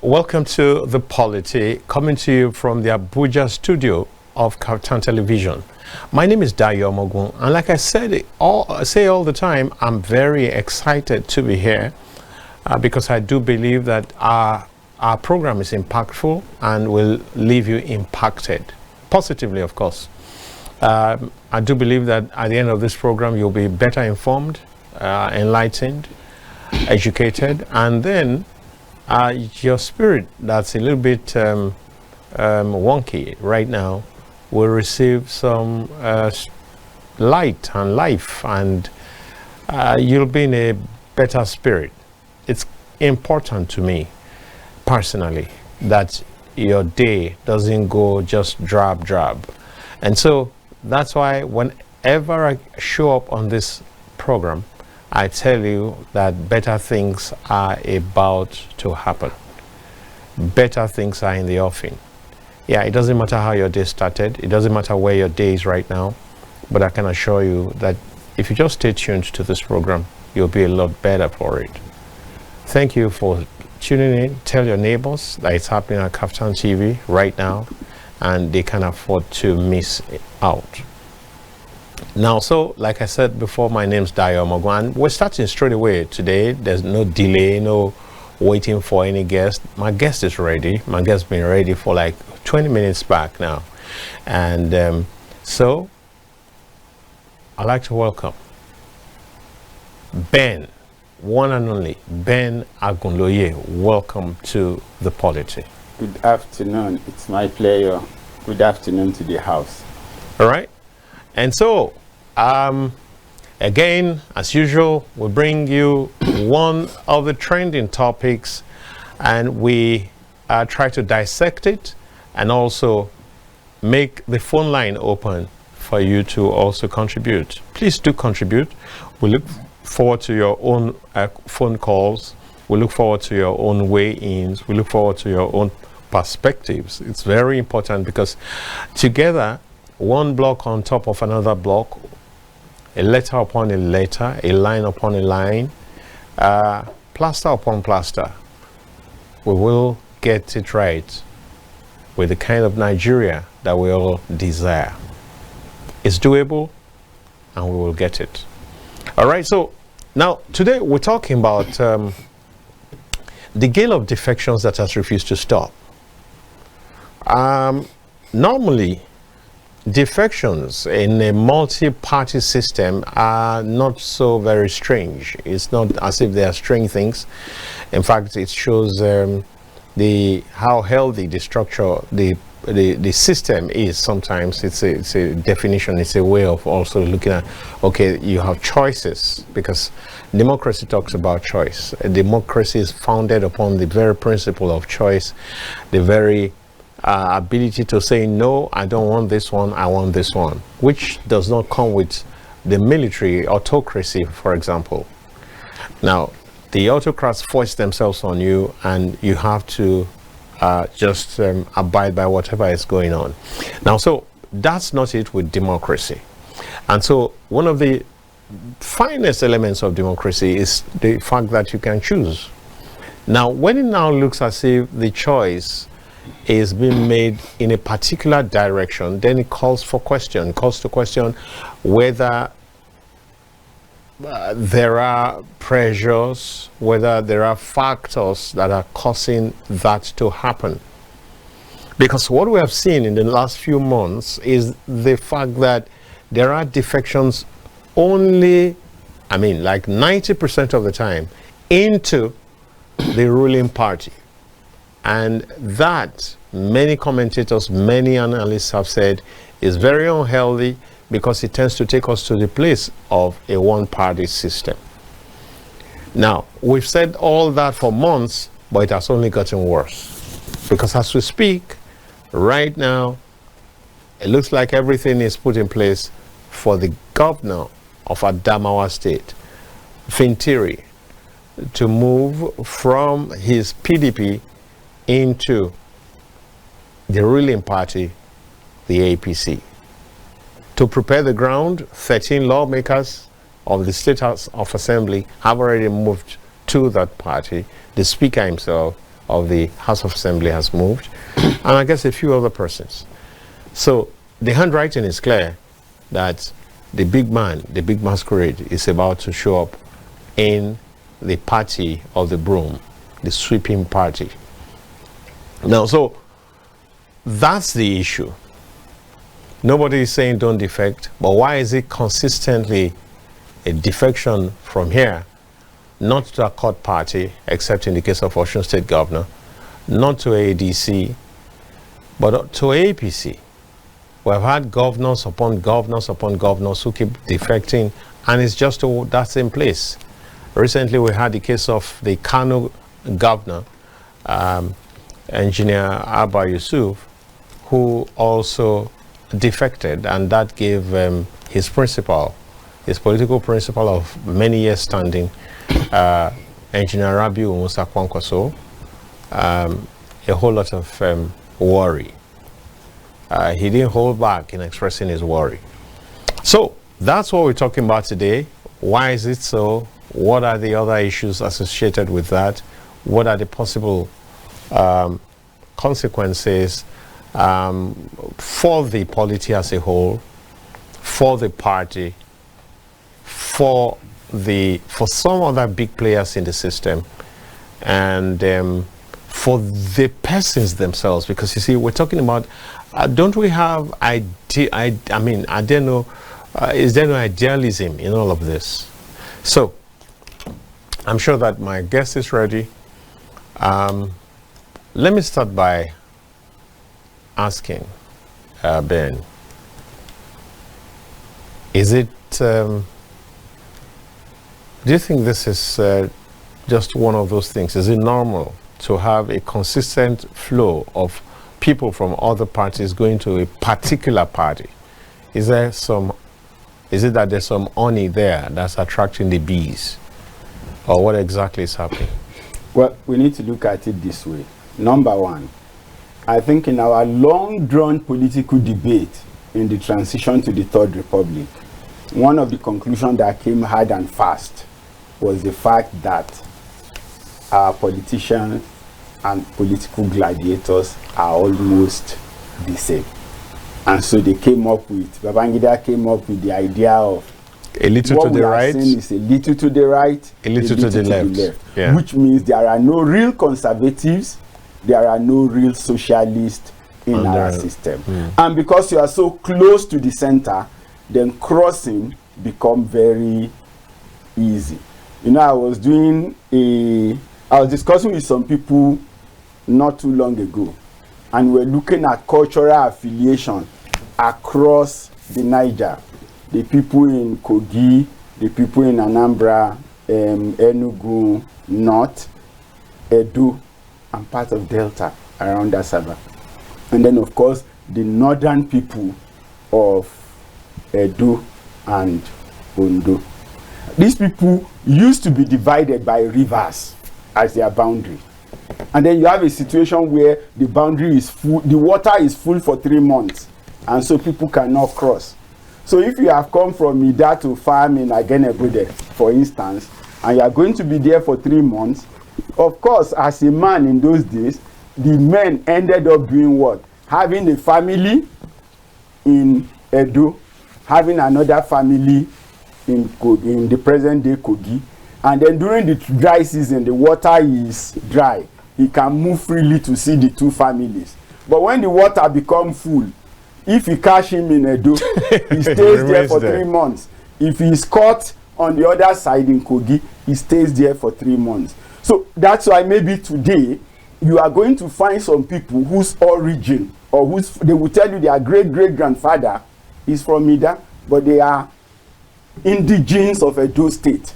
welcome to The Polity, coming to you from the Abuja studio of Kaftan Television. My name is Dayo Omogun, and like I say all the time, I'm very excited to be here because I do believe that our program is impactful and will leave you impacted, positively, of course. I do believe that at the end of this program, you'll be better informed, enlightened, educated, and then your spirit that's a little bit wonky right now will receive some light and life, and you'll be in a better spirit. It's important to me personally that your day doesn't go just drab. And so that's why whenever I show up on this program, I tell you that better things are about to happen. Better things are in the offing. Yeah, it doesn't matter how your day started. It doesn't matter where your day is right now. But I can assure you that if you just stay tuned to this program, you'll be a lot better for it. Thank you for tuning in. Tell your neighbors that it's happening on Kaftan TV right now, and they can afford to miss out. Now, so like I said before, my name's Dayo Omogun. We're starting straight away today. There's no delay, no waiting for any guest. My guest is ready. My guest's been ready for like 20 minutes back now. And so I'd like to welcome Ben, one and only Ben Agunloye. Welcome to The Polity. Good afternoon. It's my pleasure. Good afternoon to the house. All right. And so, again, as usual, we bring you one of the trending topics, and we try to dissect it and also make the phone line open for you to also contribute. Please do contribute. We look forward to your own phone calls. We look forward to your own weigh-ins. We look forward to your own perspectives. It's very important because together, one block on top of another block, a letter upon a letter, a line upon a line, plaster upon plaster, we will get it right with the kind of Nigeria that we all desire. It's doable, and we will get it. All right, so now today we're talking about the gale of defections that has refused to stop. Normally, defections in a multi-party system are not so very strange. It's not as if they are strange things. In fact, it shows how healthy the structure, the system is. Sometimes it's a definition. It's a way of also looking at, okay, you have choices, because democracy talks about choice. Democracy is founded upon the very principle of choice, the very ability to say, no, I don't want this one, I want this one, which does not come with the military autocracy, for example. Now, the autocrats force themselves on you, and you have to just abide by whatever is going on. Now, so that's not it with democracy. And so one of the finest elements of democracy is the fact that you can choose. Now, when it now looks as if the choice is being made in a particular direction, then it calls to question whether there are pressures, whether there are factors that are causing that to happen. Because what we have seen in the last few months is the fact that there are defections only, like 90% of the time, into the ruling party. And that, many commentators, many analysts have said, is very unhealthy, because it tends to take us to the place of a one-party system. Now, we've said all that for months, but it has only gotten worse. Because as we speak, right now, it looks like everything is put in place for the governor of Adamawa State, Fintiri, to move from his PDP into the ruling party, the APC. To prepare the ground, 13 lawmakers of the State House of Assembly have already moved to that party. The Speaker himself of the House of Assembly has moved, and I guess a few other persons. So the handwriting is clear that the big man, the big masquerade, is about to show up in the party of the broom, the sweeping party. Now, so that's the issue. Nobody is saying don't defect, but why is it consistently a defection from here, not to a court party, except in the case of Osun State Governor, not to ADC, but to APC? We've had governors upon governors upon governors who keep defecting, and it's just that's in place. Recently, we had the case of the Kano governor, Engineer Abba Yusuf, who also defected, and that gave his principal, his political principal of many years standing, Engineer Rabiu Musa Kwankwaso, a whole lot of worry. He didn't hold back in expressing his worry. So that's what we're talking about today. Why is it so? What are the other issues associated with that? What are the possible consequences for the polity as a whole, for the party, for some other big players in the system, and for the persons themselves? Because you see, we're talking about, don't we have I mean, I don't know, is there no idealism in all of this? So I'm sure that my guest is ready. Let me start by asking Ben, is it, do you think this is just one of those things? Is it normal to have a consistent flow of people from other parties going to a particular party? Is it that there's some honey there that's attracting the bees? Or what exactly is happening? Well, we need to look at it this way. Number one, I think in our long-drawn political debate in the transition to the Third Republic, one of the conclusions that came hard and fast was the fact that our politicians and political gladiators are almost the same. And so they came up with, Babangida came up with the idea of a little to the right, is a little to the right, a little to the left. Yeah. Which means there are no real conservatives, there are no real socialists in our system. And because you are so close to the center, then crossing becomes very easy. You know, I was discussing with some people not too long ago, and we're looking at cultural affiliation across the Niger. The people in Kogi, the people in Anambra, Enugu, North, Edo, and part of Delta around Asaba. And then, of course, the northern people of Edo and Ondo. These people used to be divided by rivers as their boundary. And then you have a situation where the boundary is full, the water is full for 3 months, and so people cannot cross. So if you have come from Ida to farm in Agunloye, for instance, and you are going to be there for 3 months, of course, as a man in those days, the men ended up doing what? Having a family in Edo, having another family in the present day Kogi, and then during the dry season, the water is dry. He can move freely to see the two families. But when the water becomes full, if you catch him in Edo, he stays there for 3 months. If he is caught on the other side in Kogi, he stays there for 3 months. So that's why maybe today you are going to find some people whose origin, or whose, they will tell you their great-great-grandfather is from Ida, but they are indigenes of Edo State.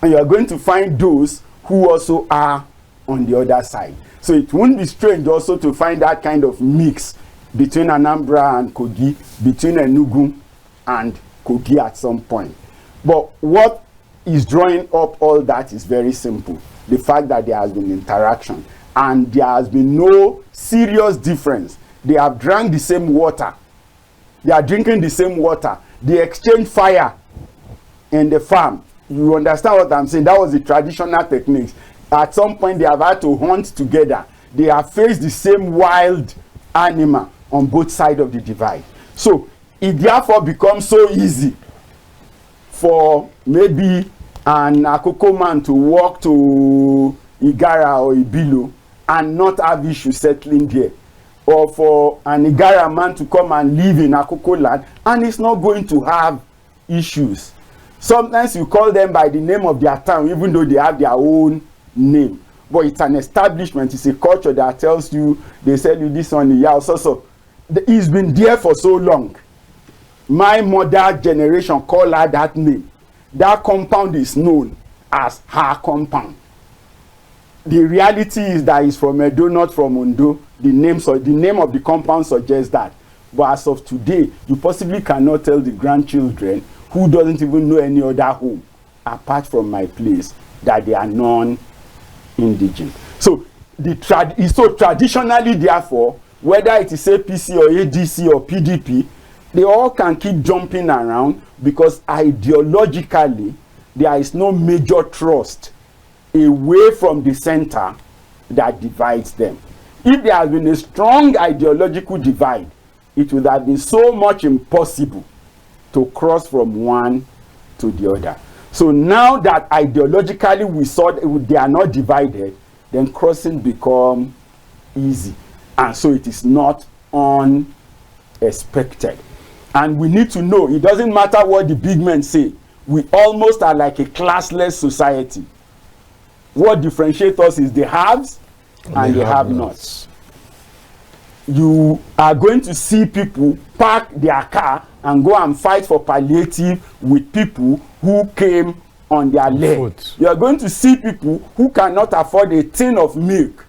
And you are going to find those who also are on the other side. So it won't be strange also to find that kind of mix between Anambra and Kogi, between Enugu and Kogi at some point. But what is drawing up all that is very simple. The fact that there has been interaction and there has been no serious difference. They have drank the same water. They are drinking the same water. They exchange fire in the farm. You understand what I'm saying? That was the traditional techniques. at some point they have had to hunt together. They have faced the same wild animal on both sides of the divide. So it therefore becomes so easy for maybe an Akoko man to walk to Igara or Ibilo and not have issues settling there, or for an Igara man to come and live in Akoko land and it's not going to have issues. Sometimes you call them by the name of their town even though they have their own name, but it's an establishment, it's a culture that tells you, they sell you this on the house. So it's been there for so long. My mother generation call her that name. That compound is known as her compound. The reality is that it's from Edo, not from Ondo. The name of the compound suggests that. But as of today, you possibly cannot tell the grandchildren who doesn't even know any other home apart from my place that they are non-indigenous. So traditionally, therefore, whether it is APC or ADC or PDP, they all can keep jumping around because ideologically there is no major trust away from the center that divides them. If there has been a strong ideological divide, it would have been so much impossible to cross from one to the other. So now that ideologically we saw that they are not divided, then crossing become easy. And so it is not unexpected. And we need to know, it doesn't matter what the big men say, we almost are like a classless society. What differentiates us is the haves and the have-nots. You are going to see people park their car and go and fight for palliative with people who came on their leg. You are going to see people who cannot afford a tin of milk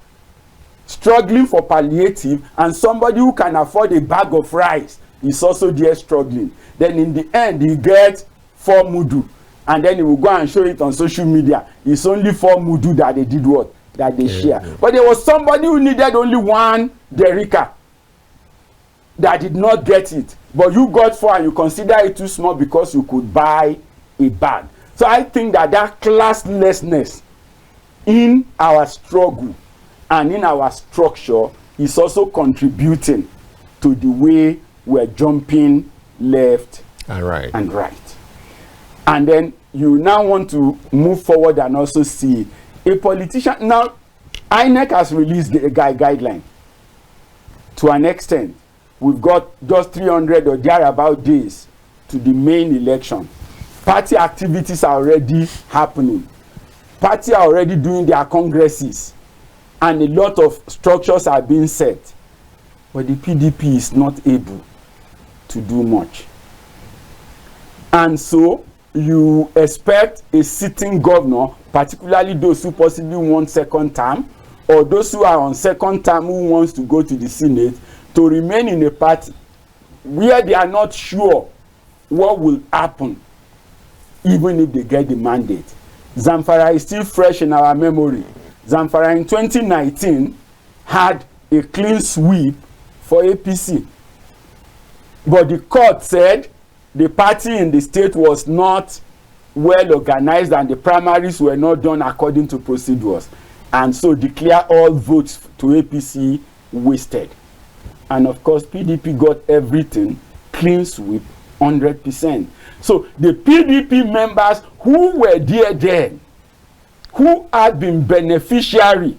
struggling for palliative, and somebody who can afford a bag of rice is also there struggling. Then in the end he gets 4 mudu and then he will go and show it on social media. It's only 4 mudu that they did what? That they share. Yeah. But there was somebody who needed only 1 derrica that did not get it. But you got 4 and you consider it too small because you could buy a bag. So I think that classlessness in our struggle and in our structure is also contributing to the way we're jumping left and right. And then you now want to move forward and also see a politician. Now, INEC has released the guideline to an extent. We've got just 300 or thereabout days to the main election. Party activities are already happening. Parties are already doing their congresses. And a lot of structures are being set. But the PDP is not able to do much. And so you expect a sitting governor, particularly those who possibly want second term, or those who are on second term who wants to go to the Senate, to remain in a party where they are not sure what will happen, even if they get the mandate. Zamfara is still fresh in our memory. Zamfara in 2019 had a clean sweep for APC. But the court said the party in the state was not well organized and the primaries were not done according to procedures. And so declare all votes to APC wasted. And of course, PDP got everything, clean sweep, 100%. So the PDP members who were there then, who had been beneficiary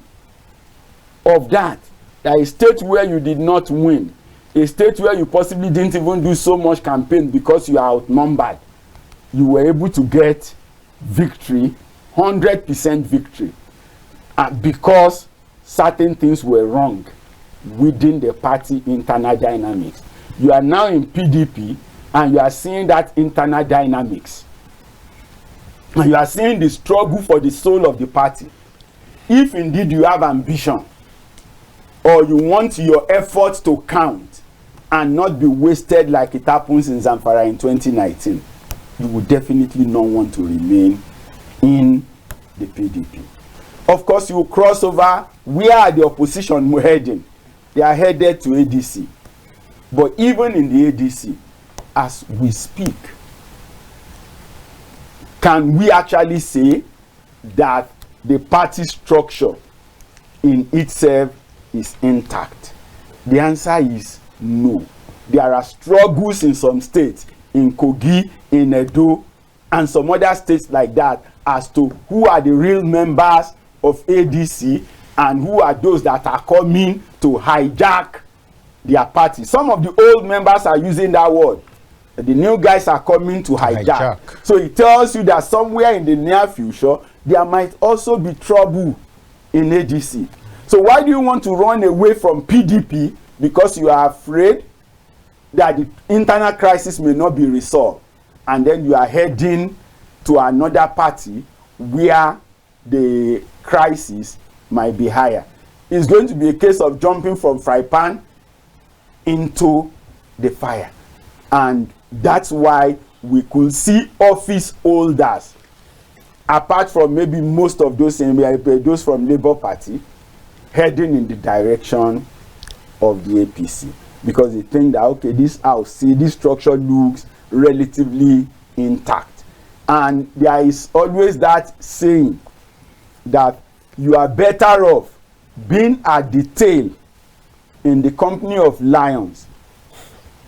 of that a state where you did not win, a state where you possibly didn't even do so much campaign because you are outnumbered, you were able to get victory, 100% victory, because certain things were wrong within the party internal dynamics. You are now in PDP and you are seeing that internal dynamics. And you are seeing the struggle for the soul of the party. If indeed you have ambition, or you want your efforts to count and not be wasted like it happens in Zamfara in 2019, you would definitely not want to remain in the PDP. Of course, you will cross over. Where are the opposition heading? They are headed to ADC. But even in the ADC, as we speak, can we actually say that the party structure in itself is intact? The answer is no. There are struggles in some states, in Kogi, in Edo, and some other states like that, as to who are the real members of ADC and who are those that are coming to hijack their party. Some of the old members are using that word. The new guys are coming to hijack. So it tells you that somewhere in the near future, there might also be trouble in ADC. So why do you want to run away from PDP? Because you are afraid that the internal crisis may not be resolved, and then you are heading to another party where the crisis might be higher. It's going to be a case of jumping from fry pan into the fire. And that's why we could see office holders, apart from maybe most of those from Labour Party, heading in the direction of the APC, because they think that, okay, this house, see, this structure looks relatively intact. And there is always that saying that you are better off being at the tail in the company of lions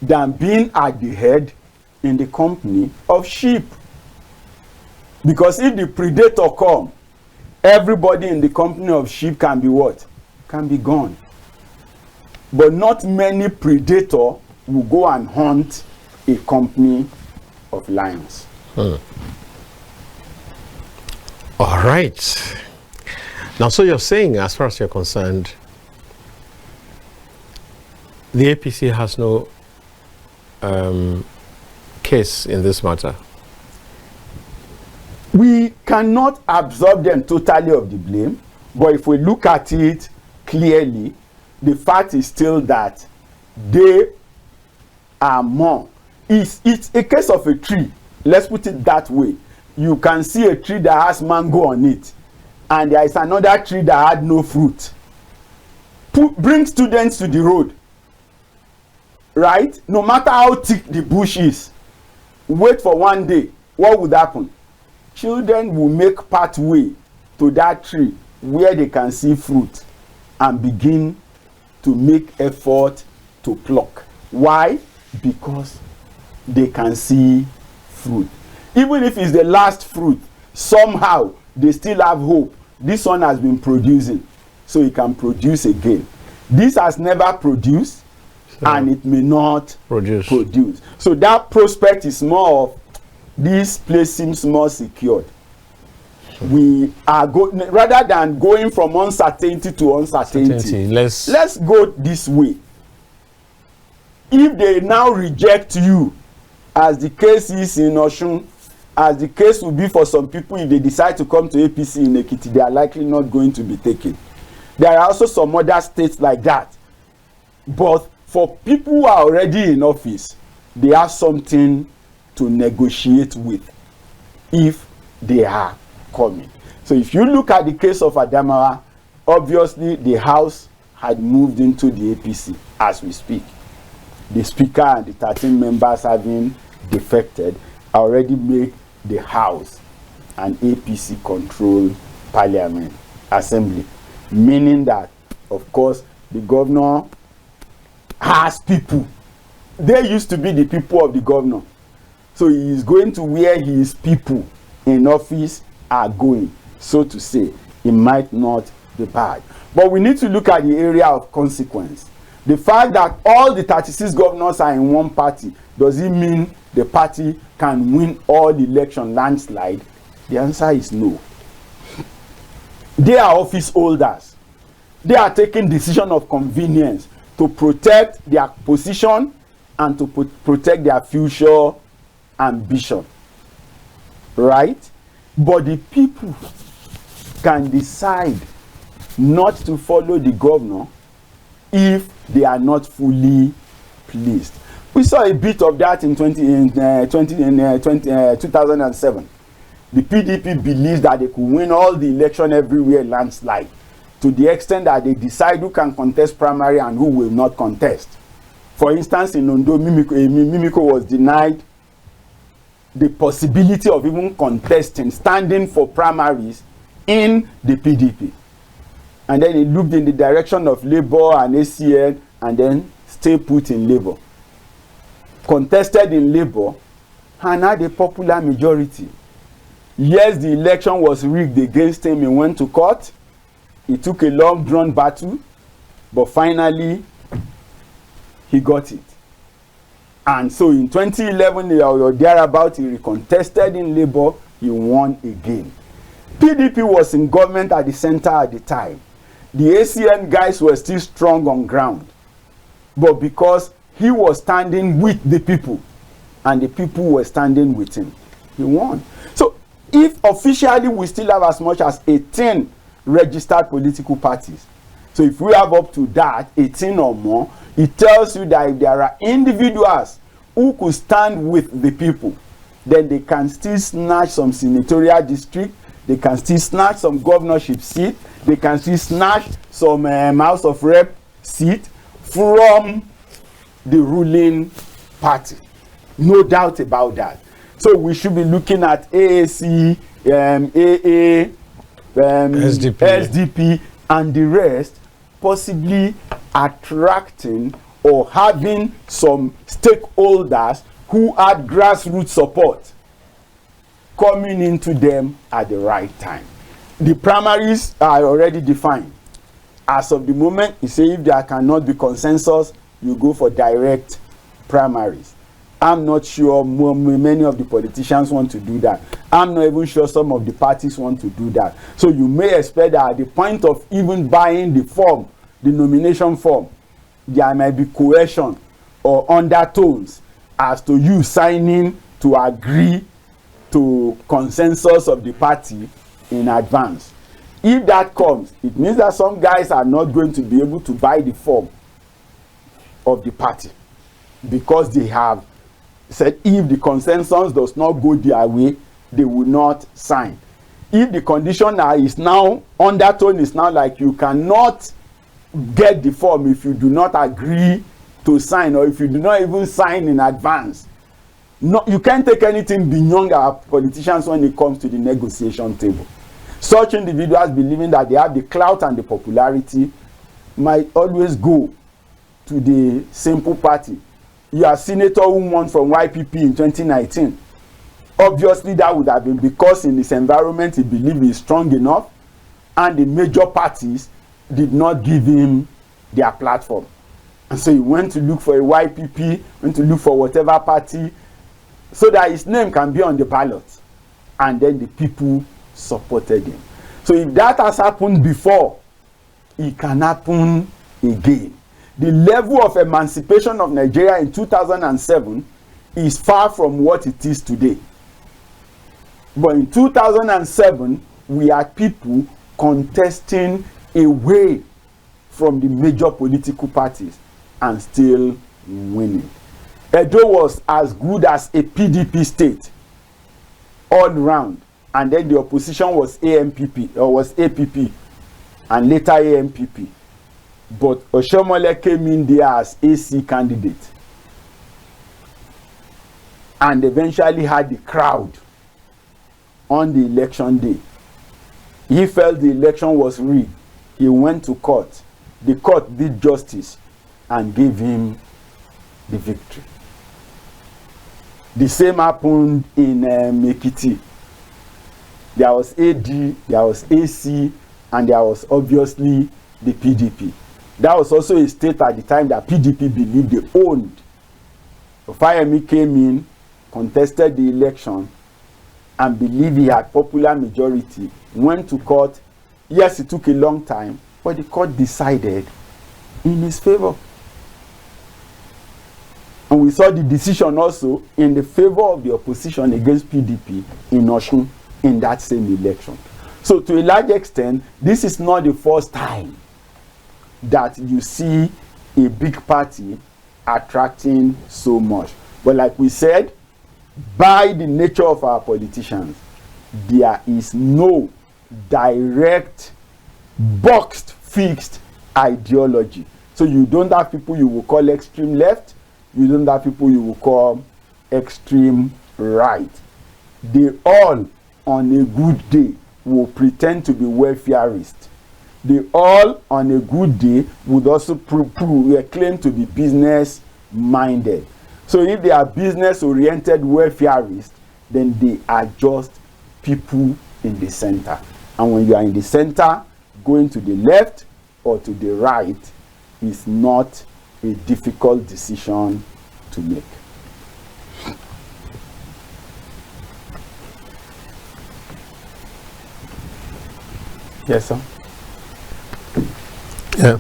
than being at the head in the company of sheep. Because if the predator come, everybody in the company of sheep can be what? Can be gone. But not many predator will go and hunt a company of lions. All right. Now, so you're saying, as far as you're concerned, the APC has no case in this matter? We cannot absolve them totally of the blame, but if we look at it clearly, the fact is still that they are more. It's a case of a tree. Let's put it that way. You can see a tree that has mango on it, and there is another tree that had no fruit. Bring students to the road, right? No matter how thick the bush is, wait for one day, what would happen? Children will make pathway to that tree where they can see fruit and begin to make effort to pluck. Why? Because they can see fruit. Even if it's the last fruit, somehow they still have hope. This one has been producing, so it can produce again. This has never produced, and it may not produce. So that prospect is more of, this place seems more secured. We are rather than going from uncertainty to uncertainty. Let's go this way. If they now reject you, as the case is in Osun, as the case will be for some people, if they decide to come to APC in Ekiti, they are likely not going to be taken. There are also some other states like that. But for people who are already in office, they have something to negotiate with if they are coming. So if you look at the case of Adamawa, obviously the House had moved into the APC as we speak. The Speaker and the 13 members having defected already made the House an APC controlled parliament assembly, meaning that, of course, the governor has people. They used to be the people of the governor. So he is going to where his people in office are going, so to say. It might not be bad. But we need to look at the area of consequence. The fact that all the 36 governors are in one party, does it mean the party can win all election landslide? The answer is no. They are office holders. They are taking decision of convenience to protect their position and to protect their future ambition, right? But the people can decide not to follow the governor if they are not fully pleased. We saw a bit of that in 2007. The PDP believes that they could win all the election everywhere landslide, to the extent that they decide who can contest primary and who will not contest. For instance, in Ondo, Mimiko was denied the possibility of even contesting, standing for primaries within the PDP. And then he looked in the direction of Labour and ACN and then stay put in Labour. Contested in Labour and had a popular majority. Yes, the election was rigged against him. He went to court. It took a long drawn battle, but finally he got it. And so in 2011 or thereabout, he recontested in Labour. He won again. PDP was in government at the center at the time. The ACN guys were still strong on ground, but because he was standing with the people and the people were standing with him, he won. So if officially we still have as much as 18 registered political parties, so if we have up to that 18 or more, it tells you that if there are individuals who could stand with the people, then they can still snatch some senatorial district, they can still snatch some governorship seat, they can still snatch some House of Rep seat from the ruling party. No doubt about that. So we should be looking at AAC, AA, SDP, and the rest, possibly attracting or having some stakeholders who had grassroots support coming into them at the right time. The primaries are already defined. As of the moment, you say if there cannot be consensus, you go for direct primaries. I'm not sure many of the politicians want to do that. I'm not even sure some of the parties want to do that. So you may expect that at the point of even buying the form, the nomination form, there might be coercion or undertones as to you signing to agree to consensus of the party in advance. If that comes, it means that some guys are not going to be able to buy the form of the party because they have said if the consensus does not go their way, they will not sign. If the condition is now, undertone is now like you cannot get the form if you do not agree to sign, or if you do not even sign in advance. No, you can't take anything beyond our politicians when it comes to the negotiation table. Such individuals believing that they have the clout and the popularity might always go to the simple party. You are senator who won from YPP in 2019. Obviously, that would have been because in this environment he believed he is strong enough, and the major parties did not give him their platform. And so he went to look for a YPP, went to look for whatever party, so that his name can be on the ballot. And then the people supported him. So if that has happened before, it can happen again. The level of emancipation of Nigeria in 2007 is far from what it is today. But in 2007, we had people contesting away from the major political parties and still winning. Edo was as good as a PDP state all round, and then the opposition was AMPP or was APP and later AMPP. But Oshomole came in there as AC candidate and eventually had the crowd on the election day. He felt the election was rigged. He went to court. The court did justice and gave him the victory. The same happened in Ekiti. There was AD, there was AC, and there was obviously the PDP. That was also a state at the time that PDP believed they owned. Fayemi came in, contested the election, and believed he had popular majority, went to court. Yes, it took a long time, but the court decided in his favor. And we saw the decision also in the favor of the opposition against PDP in Osun in that same election. So to a large extent, this is not the first time that you see a big party attracting so much. But like we said, by the nature of our politicians, there is no direct, boxed, fixed ideology. So you don't have people you will call extreme left, you don't have people you will call extreme right. They all, on a good day, will pretend to be welfareists. They all, on a good day, would also claim to be business minded. So if they are business oriented welfareists, then they are just people in the center. And when you are in the center, going to the left or to the right is not a difficult decision to make. Yes, sir. Yeah.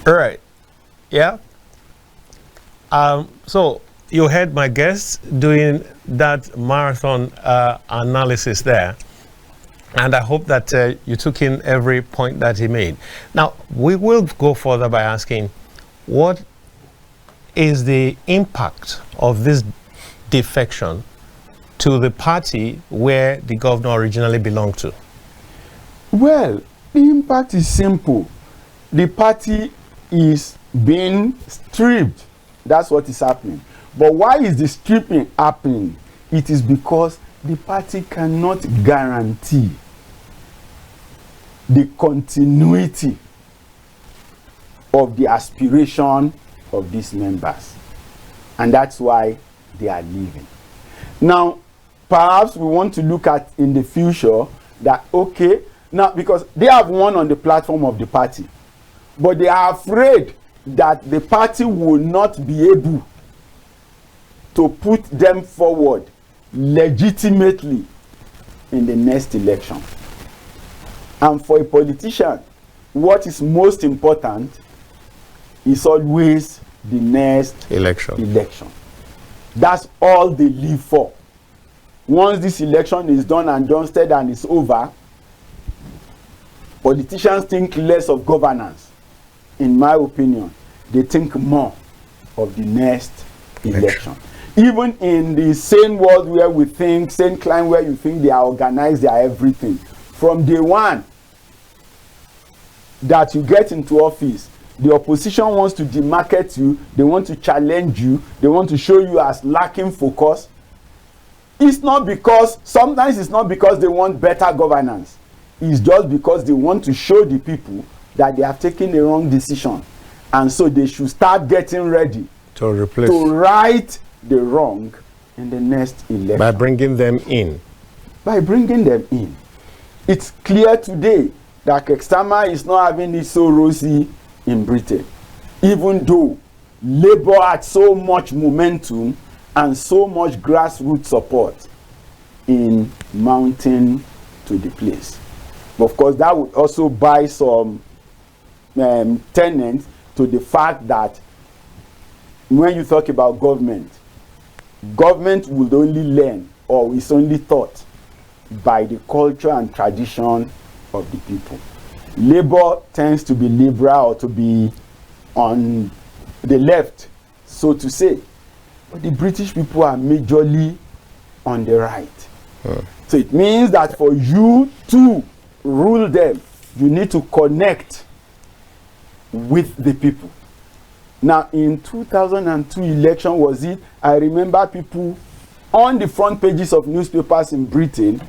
All right. Yeah. So you heard my guests doing that marathon analysis there, and I hope that you took in every point that he made. Now we will go further by asking, what is the impact of this defection to the party where the governor originally belonged to? Well, the impact is simple. The party is being stripped. That's what is happening. But why is the stripping happening? It is because the party cannot guarantee the continuity of the aspiration of these members. And that's why they are leaving. Now, perhaps we want to look at in the future that, okay, now because they have won on the platform of the party, but they are afraid that the party will not be able to put them forward legitimately in the next election. And for a politician, what is most important is always the next election. That's all they live for. Once this election is done and dusted and it's over, politicians think less of governance. In my opinion, they think more of the next election. Even in the same world where we think, same climb where you think they are organized, they are everything. From day one that you get into office, the opposition wants to demarket you, they want to challenge you, they want to show you as lacking focus. It's not because, sometimes it's not because they want better governance. It's just because they want to show the people that they have taken the wrong decision. And so they should start getting ready to right the wrong in the next election. By bringing them in. By bringing them in. It's clear today that Kekstama is not having it so rosy in Britain, even though Labour had so much momentum and so much grassroots support in mounting to the place. But of course, that would also buy some tenants to the fact that when you talk about government would only learn or is only taught by the culture and tradition of the people. Labour tends to be liberal or to be on the left, so to say. But the British people are majorly on the right. So it means that for you to rule them, you need to connect with the people. Now, in 2002 election, was it? I remember people on the front pages of newspapers in Britain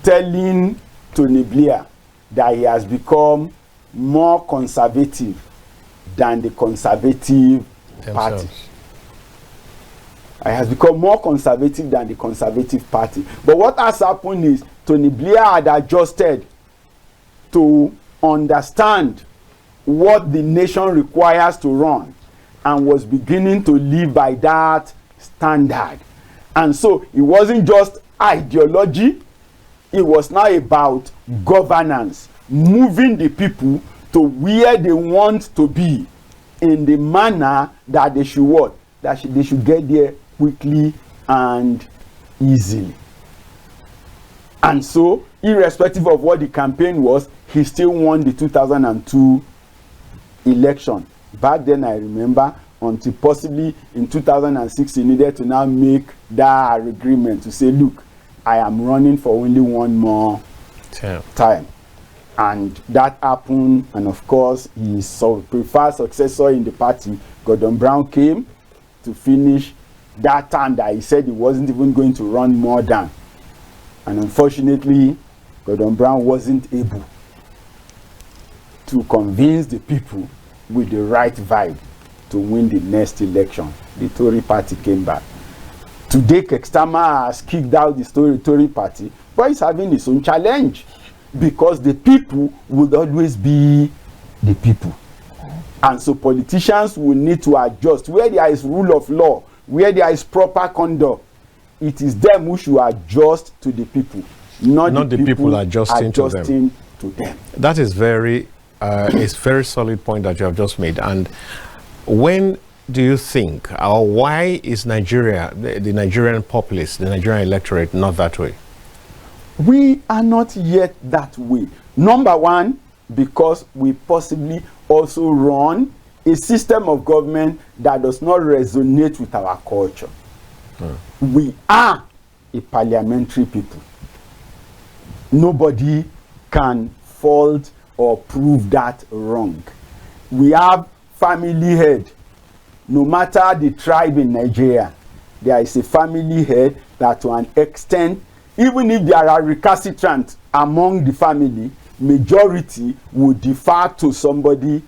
telling Tony Blair that he has become more conservative than the Conservative Party. He has become more conservative than the Conservative Party. But what has happened is Tony Blair had adjusted to understand what the nation requires to run and was beginning to live by that standard. And so it wasn't just ideology, it was now about governance, moving the people to where they want to be in the manner that they should what? They should get there quickly and easily. And so, irrespective of what the campaign was, he still won the 2002 election. Back then, I remember, until possibly in 2006, he needed to now make that agreement to say, look, I am running for only one more time. And that happened, and of course, his preferred successor in the party, Gordon Brown, came to finish that term that he said he wasn't even going to run more than. And unfortunately, Gordon Brown wasn't able to convince the people with the right vibe to win the next election. The Tory party came back. Today, Kekstama has kicked out the Tory party, but he's having his own challenge because the people would always be the people. And so politicians will need to adjust. Where there is rule of law, where there is proper conduct, it is them who should adjust to the people, not the people adjusting to them. That is it's very solid point that you have just made. And when do you think, or why is Nigeria, the Nigerian populace, the Nigerian electorate, not that way? We are not yet that way. Number one, because we possibly also run a system of government that does not resonate with our culture. We are a parliamentary people. Nobody can fault or prove that wrong. We have family head. No matter the tribe in Nigeria, there is a family head that to an extent, even if there are recalcitrant among the family, majority would defer to somebody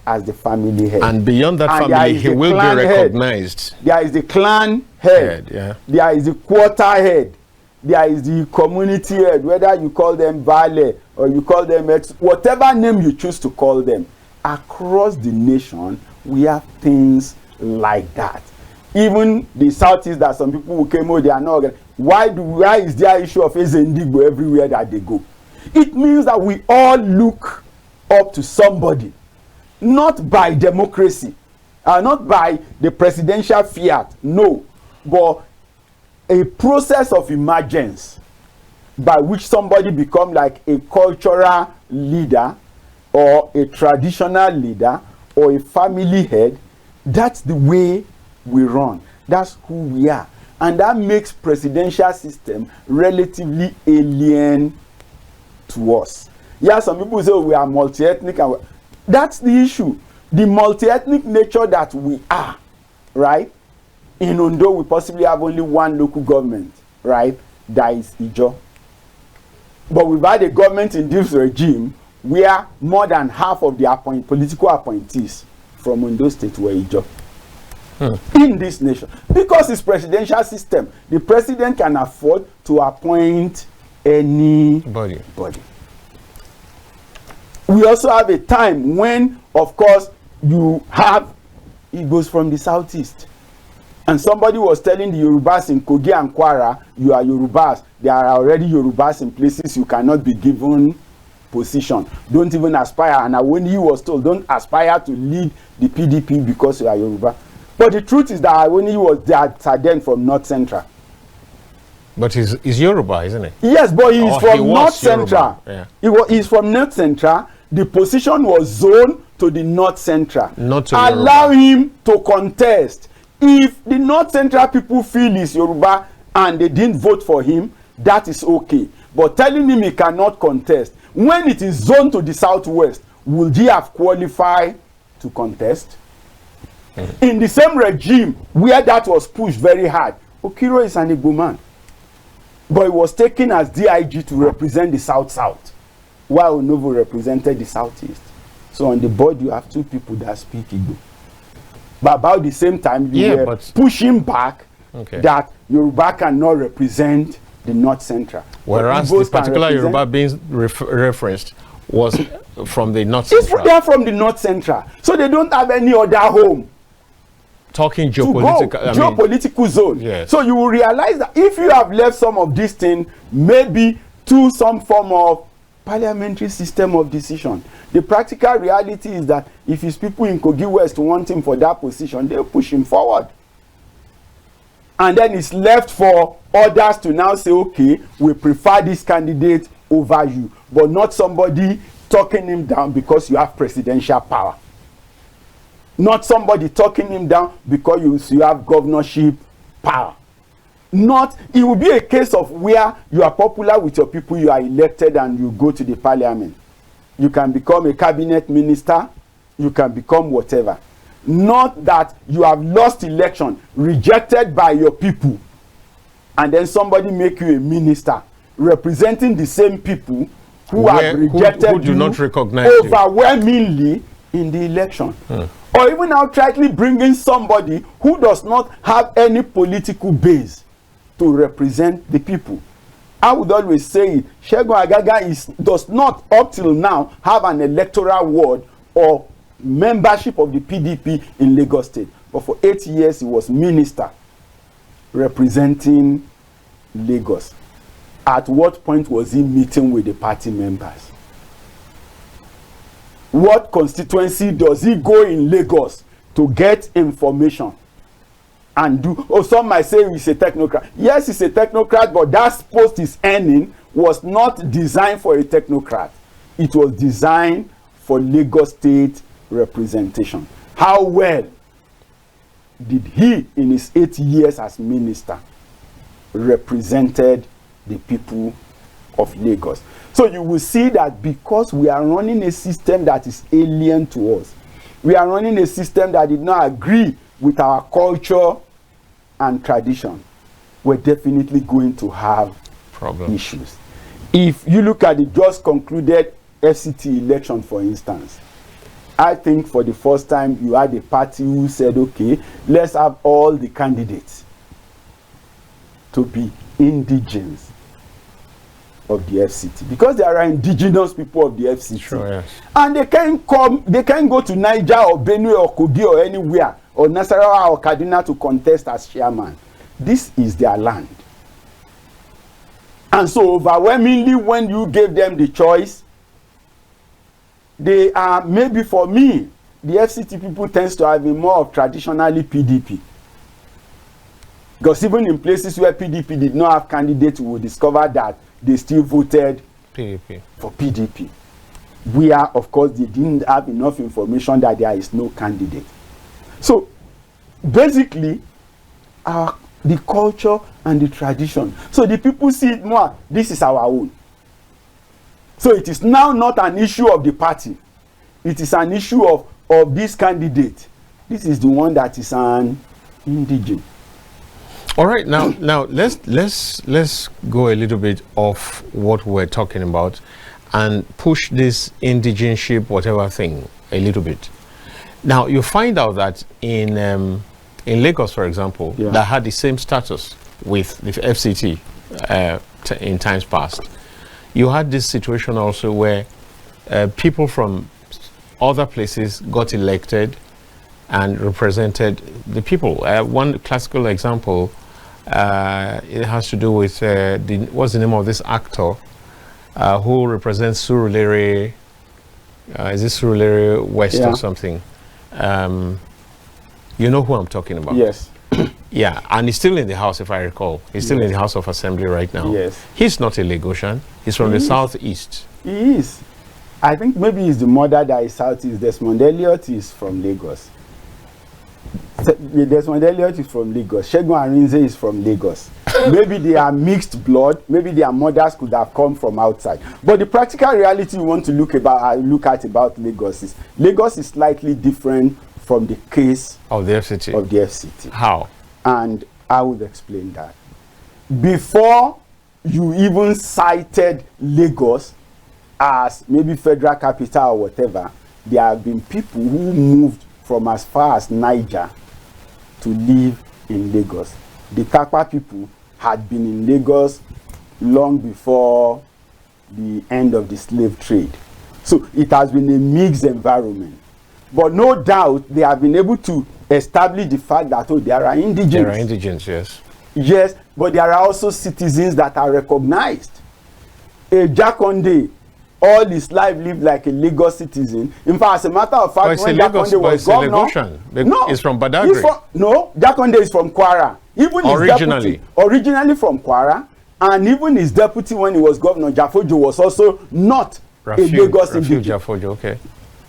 as the family head. And beyond that family, he will be recognized. There is the clan head. There is the quarter head. There is the community head, whether you call them Vale or you call them whatever name you choose to call them. Across the nation, we have things like that. Even the Southeast, that some people who came over, they are not. Why is there issue of Ezendigbo everywhere that they go? It means that we all look up to somebody, not by democracy, not by the presidential fiat, no, but a process of emergence by which somebody become like a cultural leader or a traditional leader or a family head. That's the way we run. That's who we are. And that makes presidential system relatively alien to us. Yeah, some people say we are multi-ethnic. That's the issue. The multi-ethnic nature that we are, right? In Ondo, we possibly have only one local government, right? That is Ijo. But we've had a government in this regime where more than half of the political appointees from Ondo State were Ijo. In this nation. Because it's presidential system, the president can afford to appoint anybody. We also have a time when, of course, you have Igbos from the Southeast. And somebody was telling the Yorubas in Kogi and Kwara, you are Yorubas. There are already Yorubas in places you cannot be given position. Don't even aspire. And when he was told, don't aspire to lead the PDP because you are Yoruba. But the truth is that when he was there, then from North Central. But he's Yoruba, isn't it? Yes, but he's from North Central. Yeah. He's from North Central. The position was zoned to the North Central. Not to allow him to contest. If the North Central people feel he's Yoruba and they didn't vote for him, that is okay. But telling him he cannot contest, when it is zoned to the Southwest, would he have qualified to contest? In the same regime where that was pushed very hard, Okiro is an Igbo man. But he was taken as DIG to represent the South-South, while Onovo represented the Southeast. So on the board, you have two people that speak Igbo. But about the same time, you were pushing back that Yoruba cannot represent the North Central. Whereas this particular Yoruba being referenced was from the North Central. They are from the North Central. So they don't have any other home. Talking geopolitical zone. Yes. So you will realize that if you have left some of these things, maybe to some form of parliamentary system of decision, the practical reality is that if his people in Kogi West want him for that position, they'll push him forward. And then it's left for others to now say, okay, we prefer this candidate over you, but not somebody talking him down because you have presidential power. Not somebody talking him down because you have governorship power. It will be a case of where you are popular with your people, you are elected and you go to the parliament. you can become a cabinet minister, you can become whatever. Not that you have lost election, rejected by your people, and then somebody make you a minister representing the same people who have rejected who do you not recognize overwhelmingly in the election. Or even outrightly bringing somebody who does not have any political base to represent the people. I would always say it, Segun Agaga does not up till now have an electoral ward or membership of the PDP in Lagos State. But for 8 years he was minister representing Lagos. At what point was he meeting with the party members? What constituency does he go in Lagos to get information and do? Oh, some might say he's a technocrat. Yes, he's a technocrat, but that post he's earning was not designed for a technocrat. It was designed for Lagos State representation. How well did he, in his 8 years as minister, represented the people of Lagos? So you will see that because we are running a system that is alien to us, we are running a system that did not agree with our culture and tradition, we're definitely going to have issues. If you look at the just concluded FCT election, for instance, I think for the first time you had a party who said, okay, let's have all the candidates to be indigenous of the FCT, because there are indigenous people of the FCT. Sure, yes. And they can go to Niger or Benue or Kogi or anywhere, or Nasarawa or Kaduna to contest as chairman. This is their land. And so overwhelmingly, when you gave them the choice, they are, maybe for me, the FCT people tends to have been more of traditionally PDP. Because even in places where PDP did not have candidates, we will discover that they still voted PDP. For PDP. Where, of course, they didn't have enough information that there is no candidate. So, basically, the culture and the tradition. So the people see it more, this is our own. So it is now not an issue of the party. It is an issue of this candidate. This is the one that is an indigene. All right, now let's go a little bit off what we're talking about and push this indigenship whatever thing a little bit. Now you find out that in Lagos, for example, that had the same status with the FCT in times past. You had this situation also where people from other places got elected and represented the people. One classical example, it has to do with what's the name of this actor who represents Surulere? Is this Surulere West or something? You know who I'm talking about? Yes. Yeah, and he's still in the House, if I recall. He's still in the House of Assembly right now. Yes. He's not a Lagosian. He's from the southeast. He is. I think maybe he's the mother that is southeast. Desmond Elliott is from Lagos. Desmond Elliott is from Lagos. Segun Arinze is from Lagos. Maybe they are mixed blood. Maybe their mothers could have come from outside. But the practical reality we want to look at about Lagos is slightly different from the case of the FCT. How? And I would explain that. Before you even cited Lagos as maybe federal capital or whatever, there have been people who moved from as far as Niger to live in Lagos. The Kakpa people had been in Lagos long before the end of the slave trade. So it has been a mixed environment. But no doubt they have been able to establish the fact that there are indigenes. There are indigenes, yes. Yes, but there are also citizens that are recognized. A Jakonde, all his life lived like a Lagos citizen. In fact, as a matter of fact, when Jakonde was governor, no, he's from Badagry. Jakonde is from Kwara. Even originally from Kwara, and even his deputy when he was governor, Jafojo, was also not a Lagos indigenous. Jafojo, okay.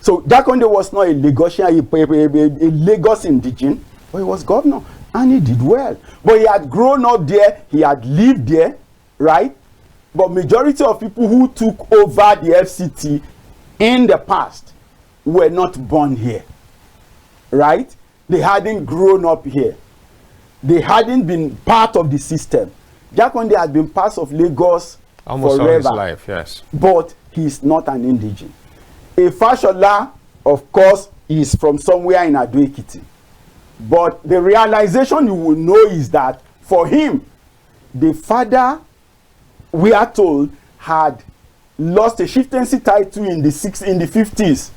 So Jakonde was not a Lagosian, a Lagos indigene, but he was governor and he did well. But he had grown up there, he had lived there, right? But majority of people who took over the FCT in the past were not born here, right? They hadn't grown up here. They hadn't been part of the system. Jakonde has been part of Lagos almost forever, all his life, yes. but he's not an indigene. A Fashola, of course, is from somewhere in Ado-Ekiti. But the realization you will know is that for him, the father, we are told, had lost a chieftaincy title in the 50s,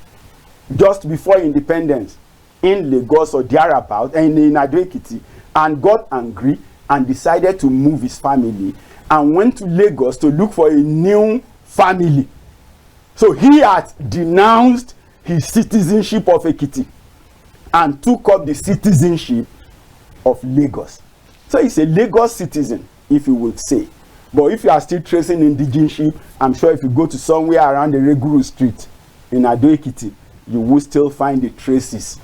just before independence, in Lagos or thereabout, and in Ado-Ekiti, and got angry and decided to move his family and went to Lagos to look for a new family. So he had denounced his citizenship of Ekiti and took up the citizenship of Lagos. So he's a Lagos citizen, if you would say. But if you are still tracing indigenship, I'm sure if you go to somewhere around the Reguru Street in Ado-Ekiti, you will still find the traces.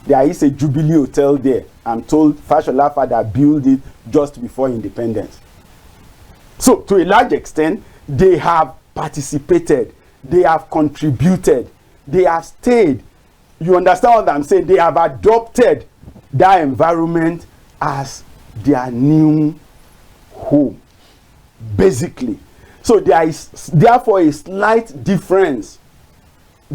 There is a Jubilee Hotel there. I'm told Fashola father built it just before independence. So to a large extent, they have participated, they have contributed, they have stayed. You understand what I'm saying? They have adopted that environment as their new home, basically. So there is therefore a slight difference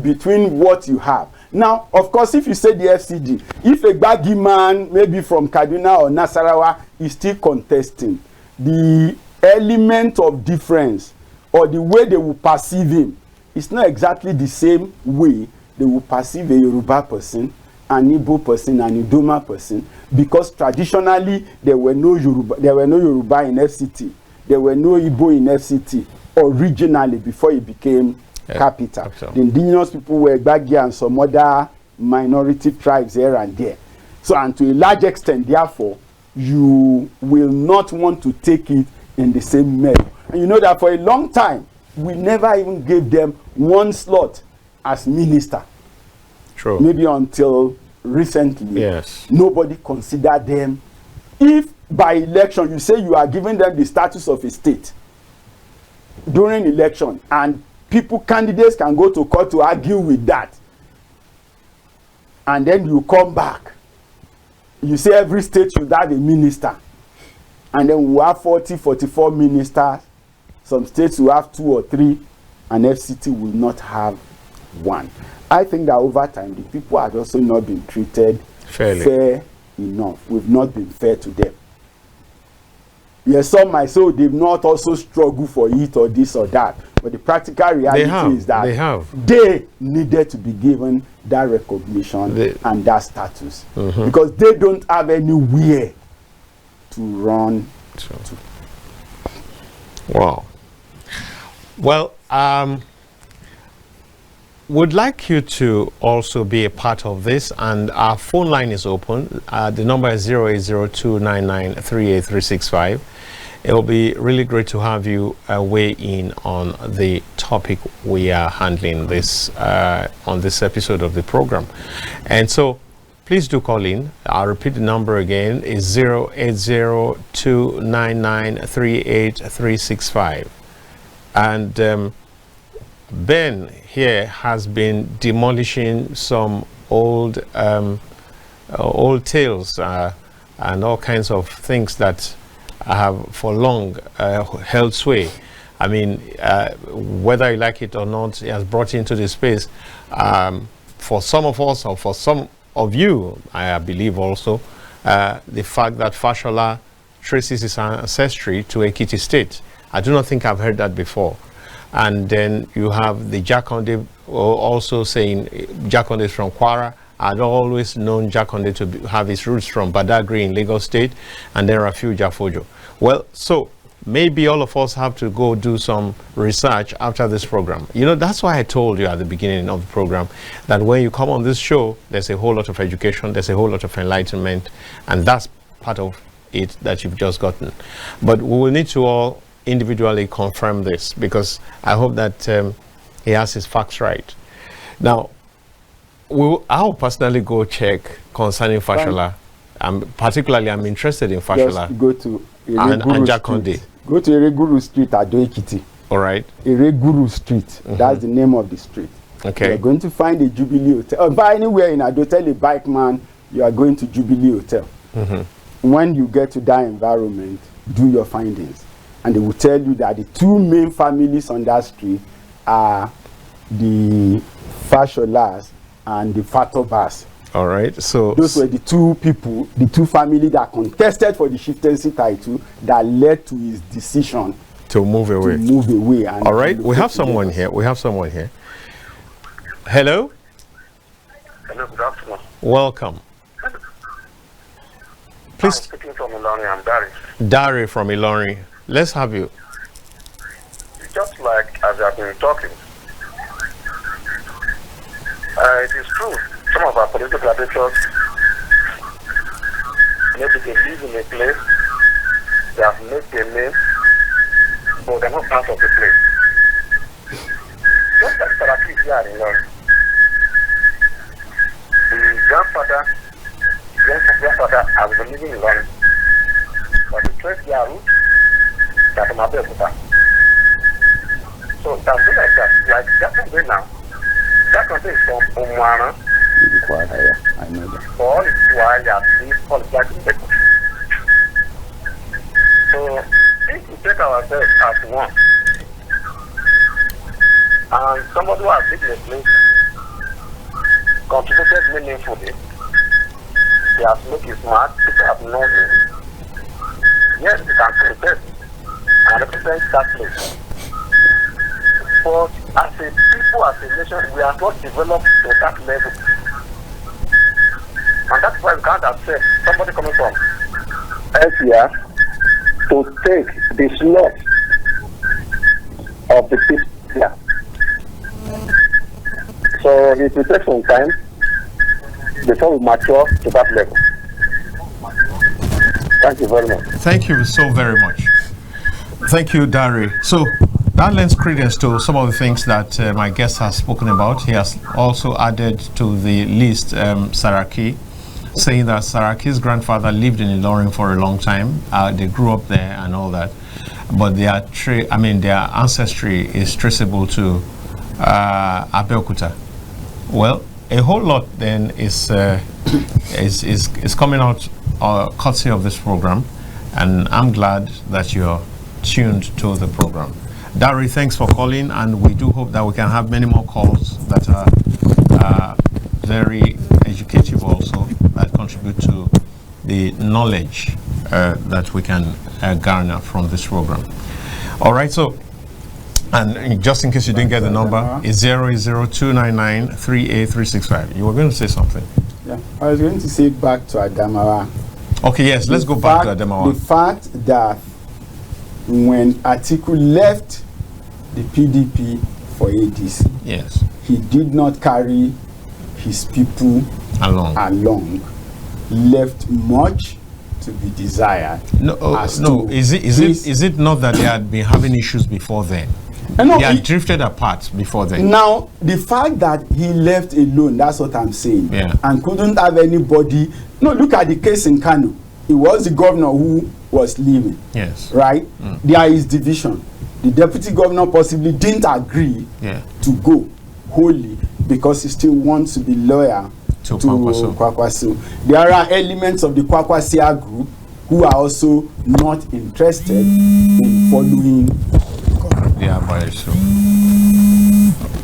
between what you have. Now, of course, if you say the FCD, if a Gbagi man, maybe from Kaduna or Nasarawa, is still contesting, the element of difference or the way they will perceive him is not exactly the same way they will perceive a Yoruba person, an Igbo person, an Idoma person, because traditionally there were no Yoruba in FCT, there were no Igbo in FCT originally before it became capital. The indigenous people were Gbagi and some other minority tribes here and there. So, and to a large extent, therefore, you will not want to take it in the same measure. And you know that for a long time, we never even gave them one slot as minister. True. Maybe until recently, yes, nobody considered them. If by election you say you are giving them the status of a state during election, and candidates can go to court to argue with that, and then you come back, you say every state should have a minister, and then we have 44 ministers. Some states will have 2 or 3, and FCT will not have 1. I think that over time the people have also not been treated fair enough. We've not been fair to them. Yes, some might say they've not also struggled for it or this or that, but the practical reality is that they needed to be given that recognition and that status, because they don't have anywhere to run to. Wow. Well, would like you to also be a part of this, and our phone line is open. The number is 08029938365. It will be really great to have you weigh in on the topic we are handling this on this episode of the program. And so please do call in. I'll repeat the number again, is 08029938365. And Ben here has been demolishing some old tales and all kinds of things that have for long held sway. I mean, whether you like it or not, he has brought into the space, for some of us, or for some of you, I believe also, the fact that Fashola traces his ancestry to Ekiti State. I do not think I've heard that before. And then you have the Jakonde also saying Jakonde is from Kwara. I'd always known Jakonde to have his roots from Badagry in Lagos State, and there are a few Jafojo. Well, so maybe all of us have to go do some research after this program. You know, that's why I told you at the beginning of the program that when you come on this show, there's a whole lot of education, there's a whole lot of enlightenment, and that's part of it that you've just gotten. But we will need to all individually confirm this, because I hope that he has his facts right. Now, I'll personally go check concerning Fashola. Particularly, I'm interested in Fashola. Just go to and Jakonde. Go to Ereguru Street at Ado-Ekiti. All right. Ereguru Street. That's the name of the street. Okay. You are going to find a Jubilee Hotel. Or buy anywhere in Ado, tell a bike man you are going to Jubilee Hotel. When you get to that environment, do your findings. And they will tell you that the two main families on that street are the Fasholas and the Fatobas. All right. So those were the two people, the two families that contested for the chieftaincy title that led to his decision to move away. And all right. We have someone here. Hello. Hello, good afternoon. Welcome. Please. I'm speaking from Ilorin. I'm Dari. Dari from Ilorin. Let's have you. Just like as I've been talking, it is true. Some of our political gladiators, maybe they live in a place, they have made their name, but they're not part of the place. Just like Saraki here in Ilorin. The grandfather has been living in Ilorin, but the trace their root, that I'm able to. So that's like that. Like that way now. That country is from Omwana. I know that. For all its while, you have these qualified people. So if we take ourselves as one, and somebody who has lived in a place contributed meaningfully, he has made his mark, people have known him. Yes, we can contest and represent that place. But as a people, as a nation, we are not developed to that level. And that's why we can't accept somebody coming from elsewhere to take the slot of the people here. So it will take some time before we mature to that level. Thank you very much. Thank you so very much. Thank you, Dari. So that lends credence to some of the things that my guest has spoken about. He has also added to the list Saraki, saying that Saraki's grandfather lived in Ilorin for a long time. They grew up there and all that, but their ancestry is traceable to Abeokuta. Well, a whole lot then is coming out courtesy of this program, and I'm glad that you're tuned to the program. Dari, thanks for calling, and we do hope that we can have many more calls that are very educative also, that contribute to the knowledge that we can garner from this program. All right, so, and just in case you didn't get the number, it's 002993835. You were going to say something. Yeah, I was going to say back to Adamawa. Okay, yes, let's go back to Adamawa. The fact that when Atiku left the PDP for ADC, yes, he did not carry his people along, left much to be desired. Is it not that they had been having issues before then? They had drifted apart before then. Now, the fact that he left alone, that's what I'm saying, yeah, and couldn't have anybody. No, look at the case in Kano. It was the governor who was leaving. Yes. Right? There is division. The deputy governor possibly didn't agree to go wholly because he still wants to be loyal to Kwakwaso. There are elements of the Kwakwasia group who are also not interested in following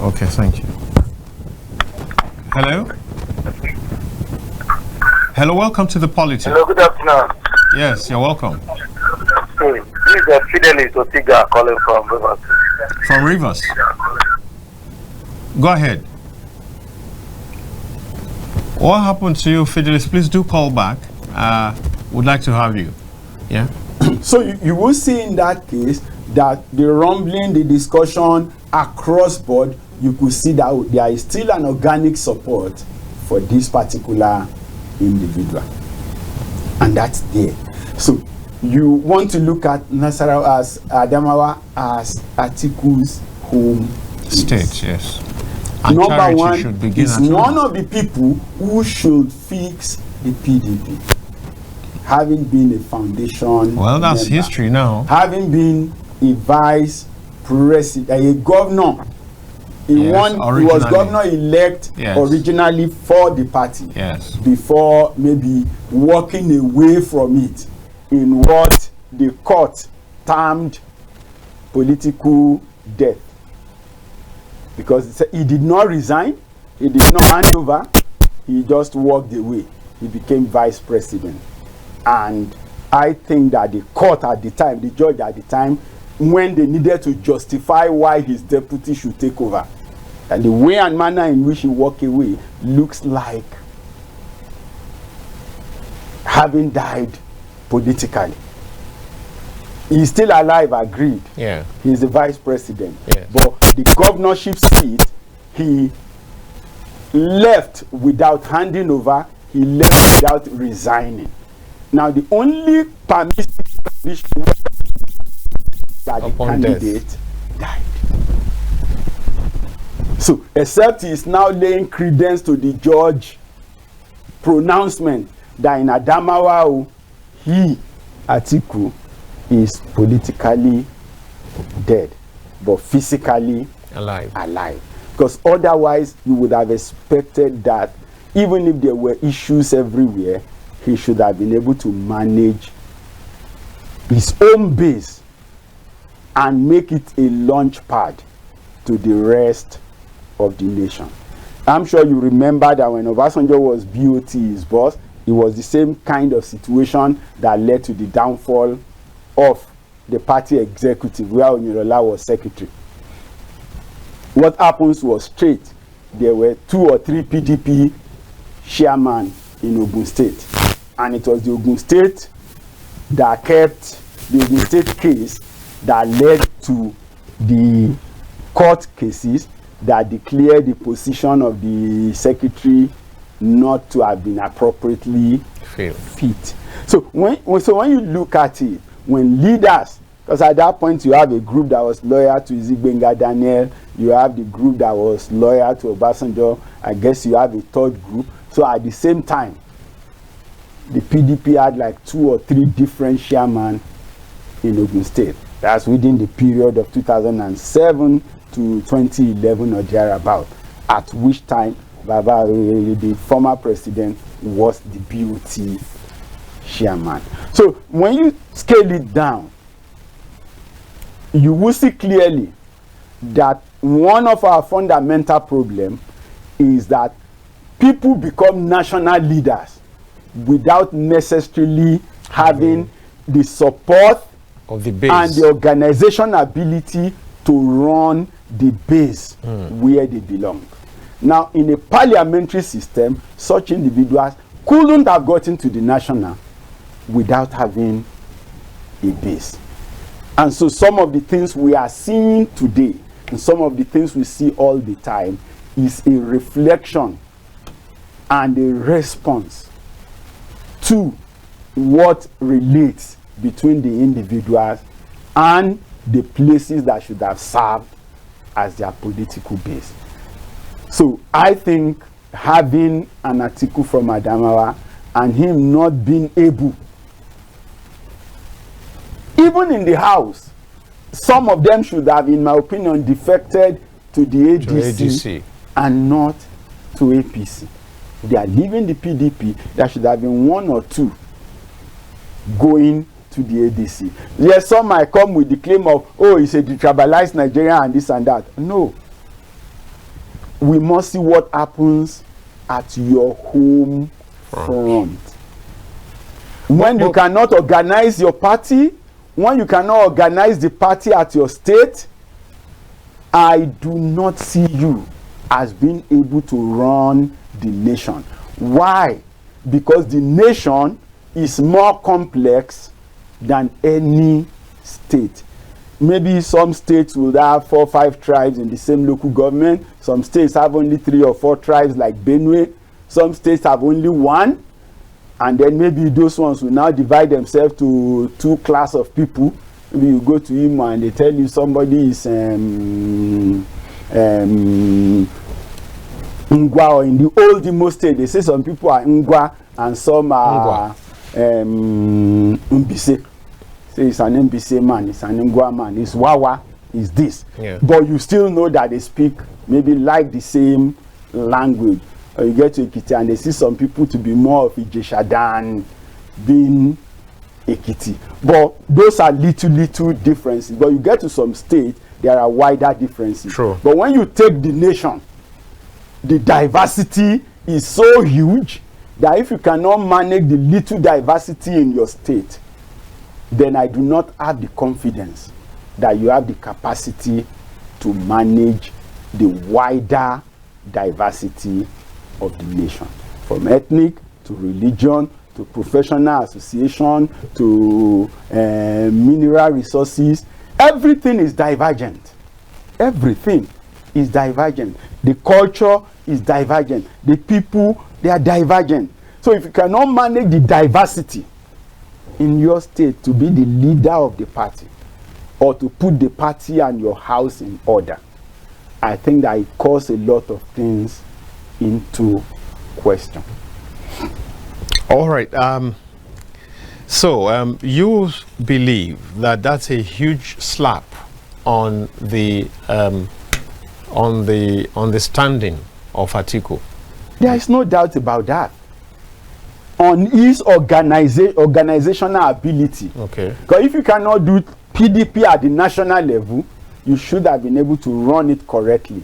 Okay, thank you. Hello? Hello, welcome to the Politics. Hello, good afternoon. Yes, you're welcome. This is Fidelis Otiga calling from Rivers. From Rivers? Go ahead. What happened to you, Fidelis? Please do call back. Would like to have you. Yeah? So you will see in that case that the rumbling, the discussion across board, you could see that there is still an organic support for this particular individual. And that's there. So you want to look at Nasarawa as Adamawa as Atiku's home state, yes. And number one is one of the people who should fix the PDP. Having been a foundation that's member, history now. having been a vice president, a governor He was governor-elect originally for the party before maybe walking away from it in what the court termed political death. Because he did not resign, he did not hand over, he just walked away. He became vice president. And I think that the court at the time, the judge at the time, when they needed to justify why his deputy should take over, and the way and manner in which he walked away looks like having died politically. He's still alive, agreed. Yeah. He's the vice president. Yes. But the governorship seat, he left without handing over, he left without resigning. Now, the only permissive condition that the candidate died. So, except he is now laying credence to the judge pronouncement that in Adamawa, he, Atiku, is politically dead, but physically alive. Because otherwise, you would have expected that even if there were issues everywhere, he should have been able to manage his own base and make it a launch pad to the rest of the nation. I'm sure you remember that when Obasanjo was BOT, his boss, it was the same kind of situation that led to the downfall of the party executive, where Onyorola was secretary. What happens was straight. There were 2 or 3 PDP chairmen in Ogun State. And it was the Ogun State that kept the Ogun State case that led to the court cases that declared the position of the secretary not to have been appropriately fit. So when you look at it, when leaders, because at that point you have a group that was loyal to Izigbenga Daniel, you have the group that was loyal to Obasanjo, I guess you have a third group. So at the same time, the PDP had like 2 or 3 different chairmen in Ogun State. That's within the period of 2007 to 2011 or thereabout, at which time Baba, the former president, was the BOT chairman. So when you scale it down, you will see clearly that one of our fundamental problems is that people become national leaders without necessarily having the support of the base and the organization ability to run the base where they belong. Now, in a parliamentary system, such individuals couldn't have gotten to the national without having a base. And so some of the things we are seeing today and some of the things we see all the time is a reflection and a response to what relates between the individuals and the places that should have served as their political base. So I think having an Atiku from Adamawa and him not being able, even in the house, some of them should have, in my opinion, defected to the ADC and not to APC. They are leaving the PDP. There should have been 1 or 2 going to the ADC. Yes, some might come with the claim of, oh, it's a detribalized Nigeria and this and that. No. We must see what happens at your home front. When you cannot organize your party, when you cannot organize the party at your state, I do not see you as being able to run the nation. Why? Because the nation is more complex than any state. Maybe some states will have 4 or 5 tribes in the same local government. Some states have only 3 or 4 tribes like Benue. Some states have only 1. And then maybe those ones will now divide themselves to 2 classes of people. Maybe you go to Imo and they tell you somebody is Ngwa, or in the old Imo state, they say some people are Ngwa and some are Mbise. Say it's an Mbise man, it's an Ngwa man, it's Wawa. is this. Yeah. But you still know that they speak maybe like the same language. Or you get to Ekiti and they see some people to be more of Ijesha than being Ekiti. But those are little differences. But you get to some states, there are wider differences. True. But when you take the nation, the diversity is so huge that if you cannot manage the little diversity in your state, then I do not have the confidence that you have the capacity to manage the wider diversity of the nation, from ethnic to religion to professional association to mineral resources. Everything is divergent. Everything is divergent. The culture is divergent. The people, they are divergent. So if you cannot manage the diversity in your state to be the leader of the party or to put the party and your house in order, I think that it calls a lot of things into question. All right. So you believe that that's a huge slap on the standing of Atiku? There is no doubt about that. On his organizational ability. Okay. Because if you cannot do PDP at the national level, you should have been able to run it correctly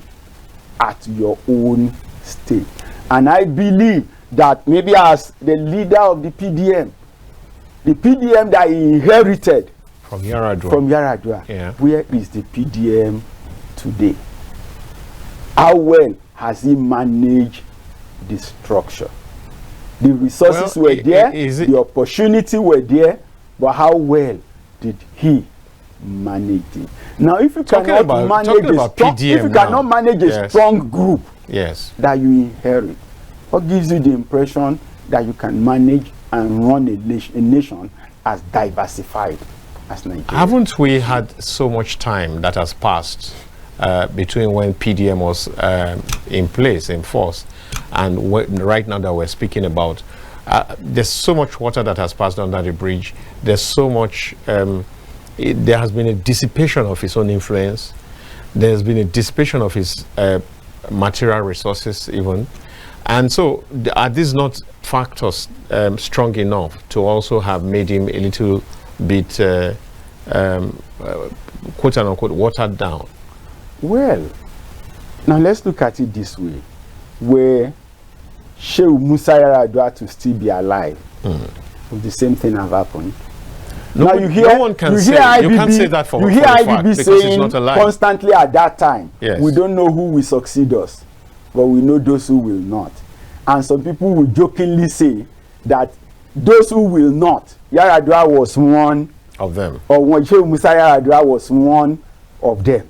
at your own state. And I believe that maybe as the leader of the PDM that he inherited from Yar'Adua, yeah. Where is the PDM today? How well has he managed the structure? The resources were there, the opportunity were there, but how well did he manage it? Now, if you cannot manage a strong group that you inherit, what gives you the impression that you can manage and run a nation as diversified as Nigeria? Haven't we had so much time that has passed between when PDM was in place, in force, and right now that we're speaking about? There's so much water that has passed under the bridge. There's so much, there has been a dissipation of his own influence. There's been a dissipation of his material resources even. And so are these not factors strong enough to also have made him a little bit, quote unquote, watered down? Well, now let's look at it this way. Where Sheikh Musa Yar'Adua to still be alive, if the same thing have happened. No, you can't say that for you hear IBB because saying it's not alive constantly at that time, yes, we don't know who will succeed us, but we know those who will not. And some people will jokingly say that those who will not, Yar'Adua was one of them, or when Sheikh Musa Yar'Adua was one of them.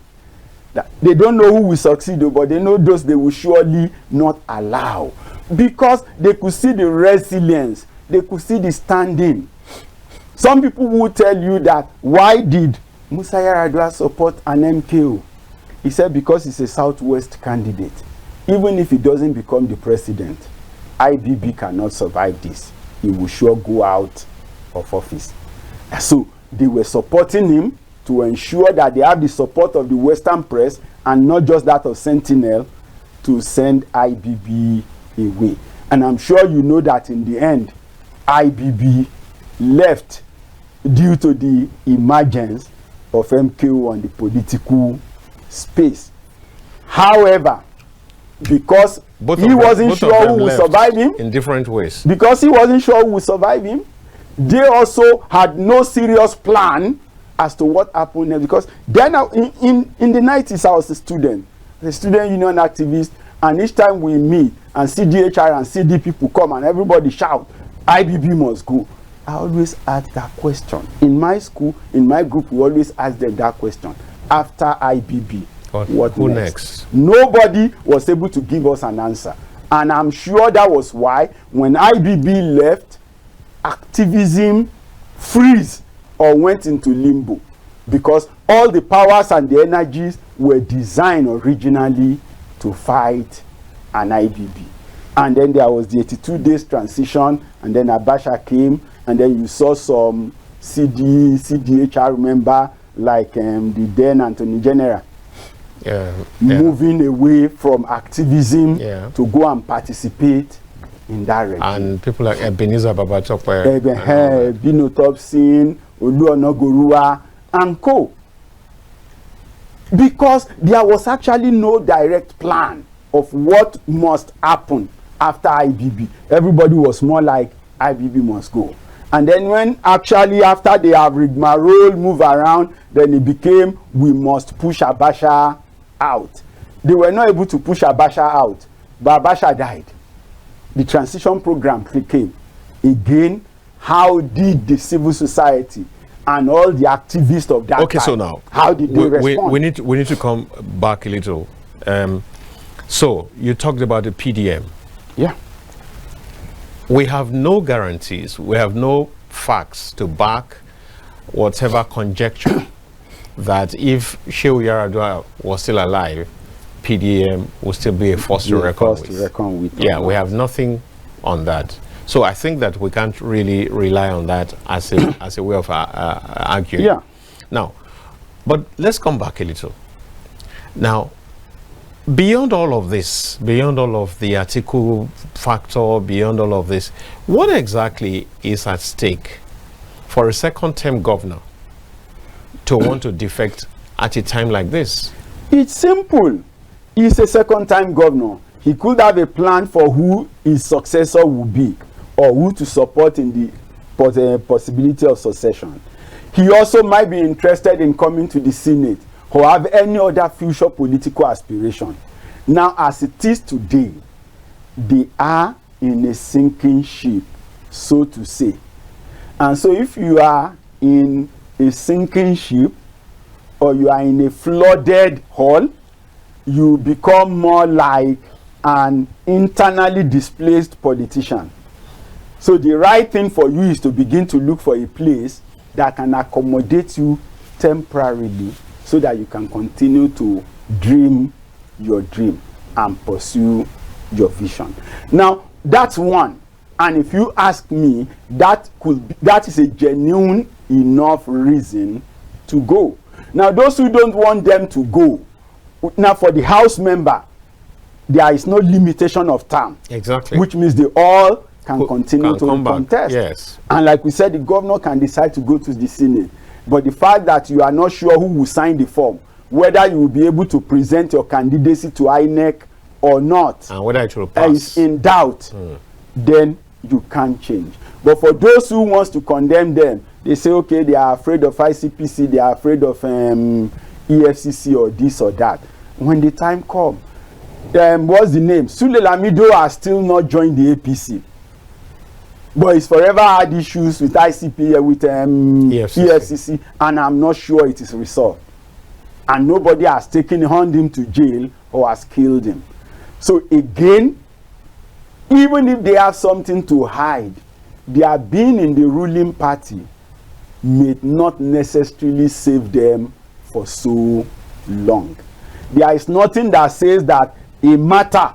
They don't know who will succeed, but they know those they will surely not allow, because they could see the resilience, they could see the standing. Some people will tell you that why did Musa Yar'Adua support an MKO? He said because he's a Southwest candidate. Even if he doesn't become the president, IBB cannot survive this. He will sure go out of office. So they were supporting him to ensure that they have the support of the Western press and not just that of Sentinel to send IBB away. And I'm sure you know that in the end, IBB left due to the emergence of MKO on the political space. However, because he wasn't sure who would survive him in different ways, because he wasn't sure who would survive him, they also had no serious plan as to what happened next. Because then in the 90s, I was a student union activist, and each time we meet and CDHR and CD people come and everybody shout, IBB must go, I always ask that question. In my school, in my group, we always ask them that question. After IBB, who next? Nobody was able to give us an answer. And I'm sure that was why when IBB left, activism freeze or went into limbo, because all the powers and the energies were designed originally to fight an IBB. And then there was the 82 days transition, and then Abacha came, and then you saw some CDHR member like the then Attorney General, Yeah. moving away from activism Yeah. to go and participate in that regime. And people like Ebenezer Babatokwe, Bino Topsin, Oluonogorua, and co. Because there was actually no direct plan of what must happen after IBB. Everybody was more like IBB must go. And then when actually after they have rigmarole, move around, then it became we must push Abacha out. They were not able to push Abacha out, but Abacha died. The transition program came. Again, how did the civil society and all the activists of that okay, time, so now how did they respond? we need to come back a little. So you talked about the PDM. Yeah. We have no guarantees. We have no facts to back whatever conjecture that if Shehu Yaradua was still alive, PDM would still be a force to reckon with. Yeah, we have nothing on that. So I think that we can't really rely on that as a way of arguing. Yeah. Now, but let's come back a little. Now, beyond all of this, beyond all of the Atiku factor, beyond all of this, what exactly is at stake for a second-term governor to want to defect at a time like this? It's simple. He's a second-time governor. He could have a plan for who his successor will be or who to support in the possibility of succession. He also might be interested in coming to the Senate or have any other future political aspiration. Now, as it is today, they are in a sinking ship, so to say. And so if you are in a sinking ship or you are in a flooded hull, you become more like an internally displaced politician. So the right thing for you is to begin to look for a place that can accommodate you temporarily so that you can continue to dream your dream and pursue your vision. Now, that's one. And if you ask me, that is a genuine enough reason to go. Now, those who don't want them to go, now for the House member, there is no limitation of term. Exactly. Which means they all can continue to contest. Yes. And like we said, the governor can decide to go to the Senate. But the fact that you are not sure who will sign the form, whether you will be able to present your candidacy to INEC or not, and whether it will pass, is in doubt, then you can't change. But for those who wants to condemn them, they say, okay, they are afraid of ICPC, they are afraid of EFCC or this or that. When the time comes, what's the name? Sule Lamido has still not joined the APC. But he's forever had issues with ICP, with EFCC, and I'm not sure it is resolved. And nobody has taken him to jail or has killed him. So again, even if they have something to hide, their being in the ruling party may not necessarily save them for so long. There is nothing that says that a matter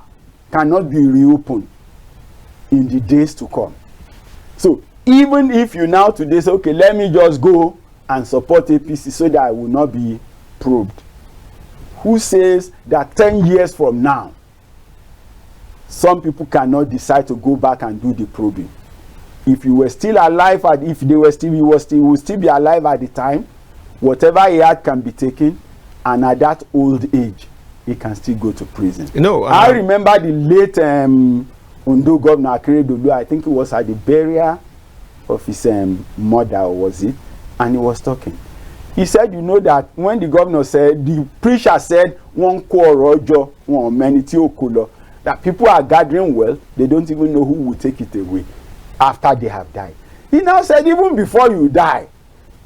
cannot be reopened in the days to come. So even if you now today say, okay, let me just go and support APC so that I will not be probed. Who says that 10 years from now, some people cannot decide to go back and do the probing? If you were still alive, if they were still, you will still be alive at the time, whatever he had can be taken, and at that old age, he can still go to prison. No, I remember the late Ondo Governor Akeredolu, I think it was at the burial of his mother, was it? And he was talking. He said, you know that when the governor said, the preacher said, one rojo, one meniti okulo, that people are gathering wealth, they don't even know who will take it away after they have died. He now said, even before you die,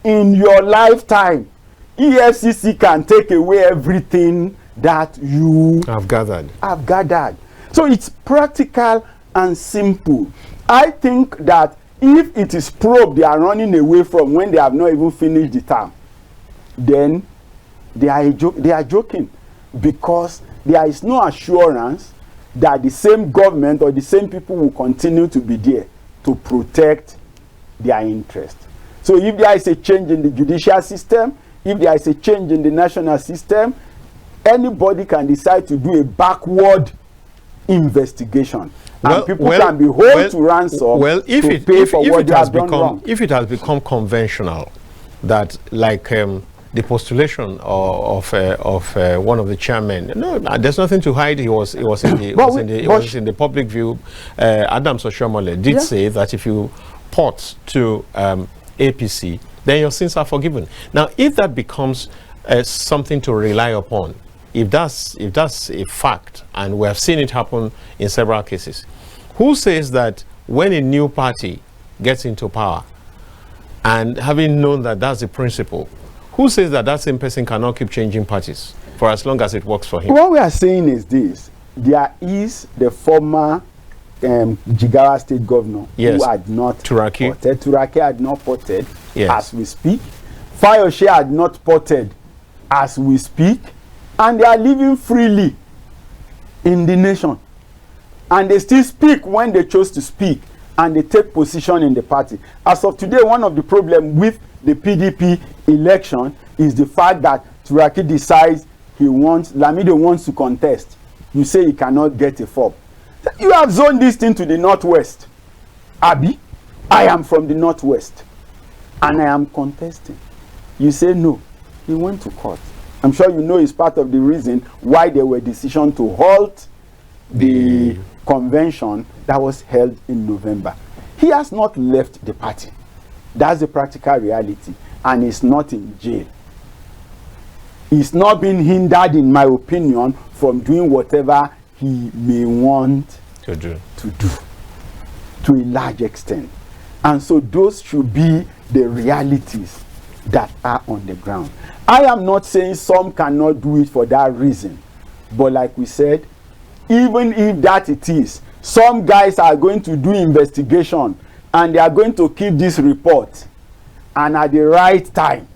in your lifetime, EFCC can take away everything that you have gathered. So it's practical and simple. I think that if it is probed they are running away from when they have not even finished the term, then they are joking, because there is no assurance that the same government or the same people will continue to be there to protect their interest. So if there is a change in the judicial system, if there is a change in the national system, anybody can decide to do a backward investigation. And people can be held to ransom to pay for what they have done wrong. If it has become conventional that, like the postulation of one of the chairmen, no, there's nothing to hide. He was in the public view. Adams Oshomole did say that if you port to APC, then your sins are forgiven. Now, if that becomes something to rely upon, if that's a fact, and we have seen it happen in several cases, who says that when a new party gets into power, and having known that that's the principle, who says that that same person cannot keep changing parties for as long as it works for him? What we are saying is this: there is the former Jigawa state governor who had not Turaki. ported. Turaki had not ported as we speak. Fayose had not ported as we speak. And they are living freely in the nation. And they still speak when they chose to speak. And they take position in the party. As of today, one of the problems with the PDP election is the fact that Turaki decides Lamido wants to contest. You say he cannot get a fob. You have zoned this thing to the northwest. Abi, I am from the northwest. And I am contesting. You say no. He went to court. I'm sure you know it's part of the reason why there were decisions to halt the convention that was held in November. He has not left the party. That's the practical reality. And he's not in jail. He's not been hindered, in my opinion, from doing whatever he may want to do to a large extent. And so those should be the realities that are on the ground. I am not saying some cannot do it for that reason, but like we said, even if that it is, some guys are going to do investigation and they are going to keep this report, and at the right time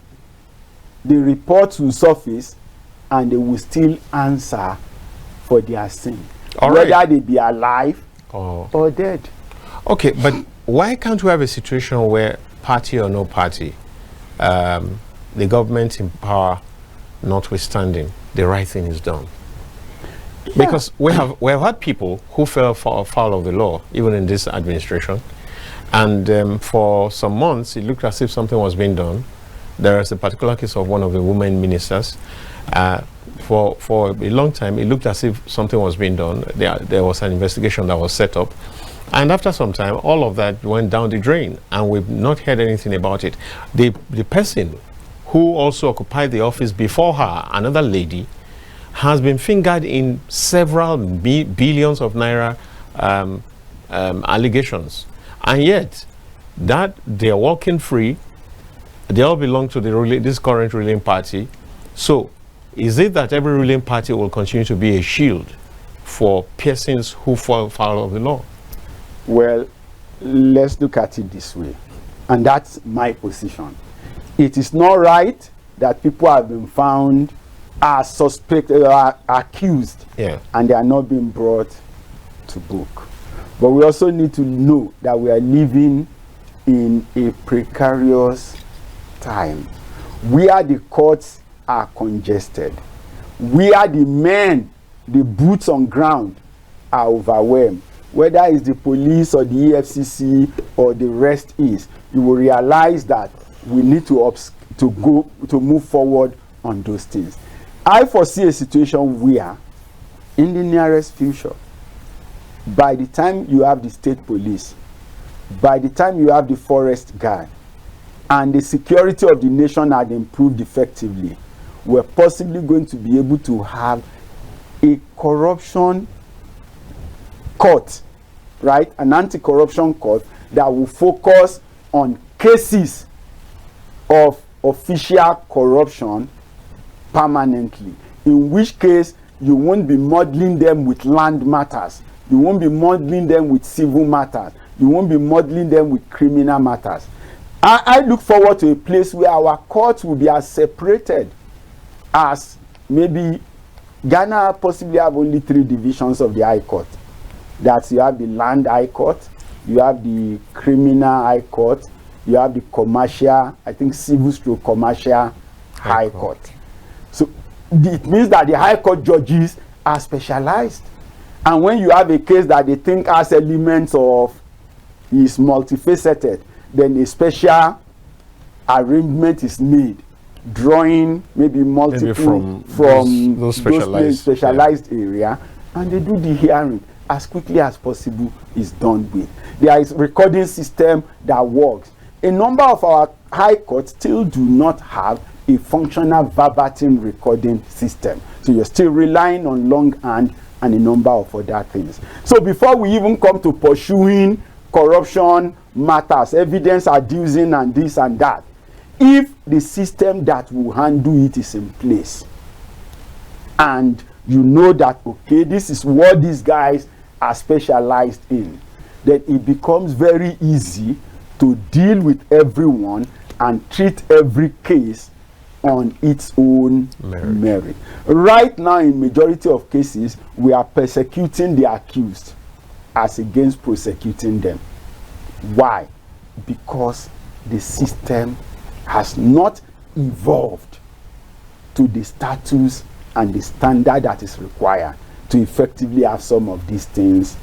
the report will surface and they will still answer for their sin, whether they be alive or dead. Okay, but why can't we have a situation where, party or no party, the government in power notwithstanding, the right thing is done? Because we have had people who fell foul of the law, even in this administration, and for some months it looked as if something was being done. There is a particular case of one of the women ministers. For a long time it looked as if something was being done. There was an investigation that was set up, and after some time all of that went down the drain, and we've not heard anything about it. The person who also occupied the office before her, another lady, has been fingered in several billions of naira allegations, and yet that they are walking free. They all belong to this current ruling party. So is it that every ruling party will continue to be a shield for persons who fall foul of the law? Well, let's look at it this way, and that's my position. It is not right that people have been found as suspected or accused, and they are not being brought to book. But we also need to know that we are living in a precarious time where the courts are congested, where the men, the boots on ground, are overwhelmed. Whether it's the police or the EFCC or the rest is, you will realize that we need to move forward on those things. I foresee a situation where, in the nearest future, by the time you have the state police, by the time you have the forest guard, and the security of the nation had improved effectively, we're possibly going to be able to have a corruption court, right? An anti-corruption court that will focus on cases of official corruption permanently, in which case you won't be muddling them with land matters, you won't be muddling them with civil matters, you won't be muddling them with criminal matters. I look forward to a place where our courts will be as separated as maybe Ghana possibly have only 3 divisions of the High Court. That you have the Land High Court, you have the Criminal High Court, you have the commercial, I think civil stroke commercial High Court. So it means that the High Court judges are specialized. And when you have a case that they think has elements of is multifaceted, then a special arrangement is made, drawing maybe multiple from those specialized area, and they do the hearing as quickly as possible is done with. There is recording system that works. A number of our high courts still do not have a functional verbatim recording system. So you're still relying on longhand and a number of other things. So before we even come to pursuing corruption matters, evidence adducing and this and that, if the system that will handle it is in place, and you know that, okay, this is what these guys are specialized in, then it becomes very easy to deal with everyone and treat every case on its own merit. Right now, in majority of cases, we are persecuting the accused as against prosecuting them. Why? Because the system has not evolved to the status and the standard that is required to effectively have some of these things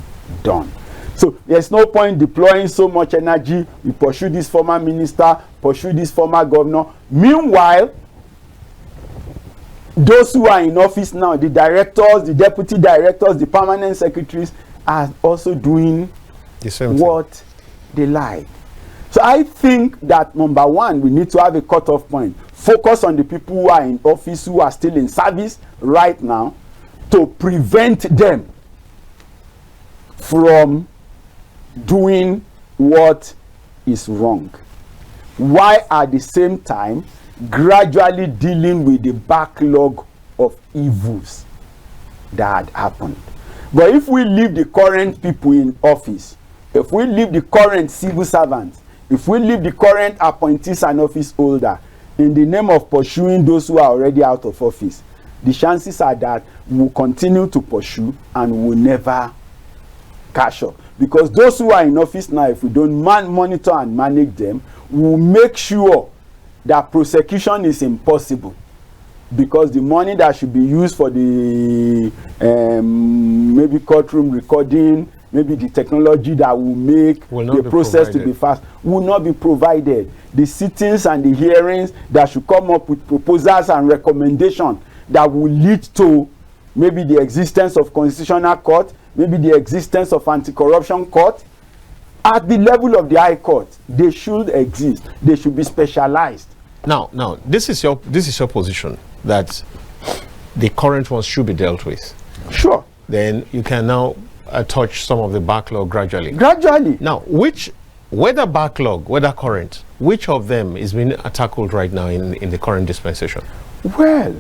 done. So there's no point deploying so much energy. We pursue this former minister, pursue this former governor. Meanwhile, those who are in office now, the directors, the deputy directors, the permanent secretaries, are also doing the same what thing they like. So I think that number one, we need to have a cutoff point. Focus on the people who are in office, who are still in service right now, to prevent them from doing what is wrong, while at the same time gradually dealing with the backlog of evils that had happened. But if we leave the current people in office, if we leave the current civil servants, if we leave the current appointees and office holder in the name of pursuing those who are already out of office, the chances are that we will continue to pursue and will never catch up. Because those who are in office now, if we don't monitor and manage them, we will make sure that prosecution is impossible. Because the money that should be used for the maybe courtroom recording, maybe the technology that will make the process to be fast, will not be provided. The sittings and the hearings that should come up with proposals and recommendations that will lead to maybe the existence of constitutional court, maybe the existence of anti-corruption court, at the level of the high court, they should exist. They should be specialized. Now, this is your position that the current ones should be dealt with. Sure. Then you can now touch some of the backlog gradually. Gradually. Now, whether backlog, whether current, which of them is being tackled right now in the current dispensation? Well,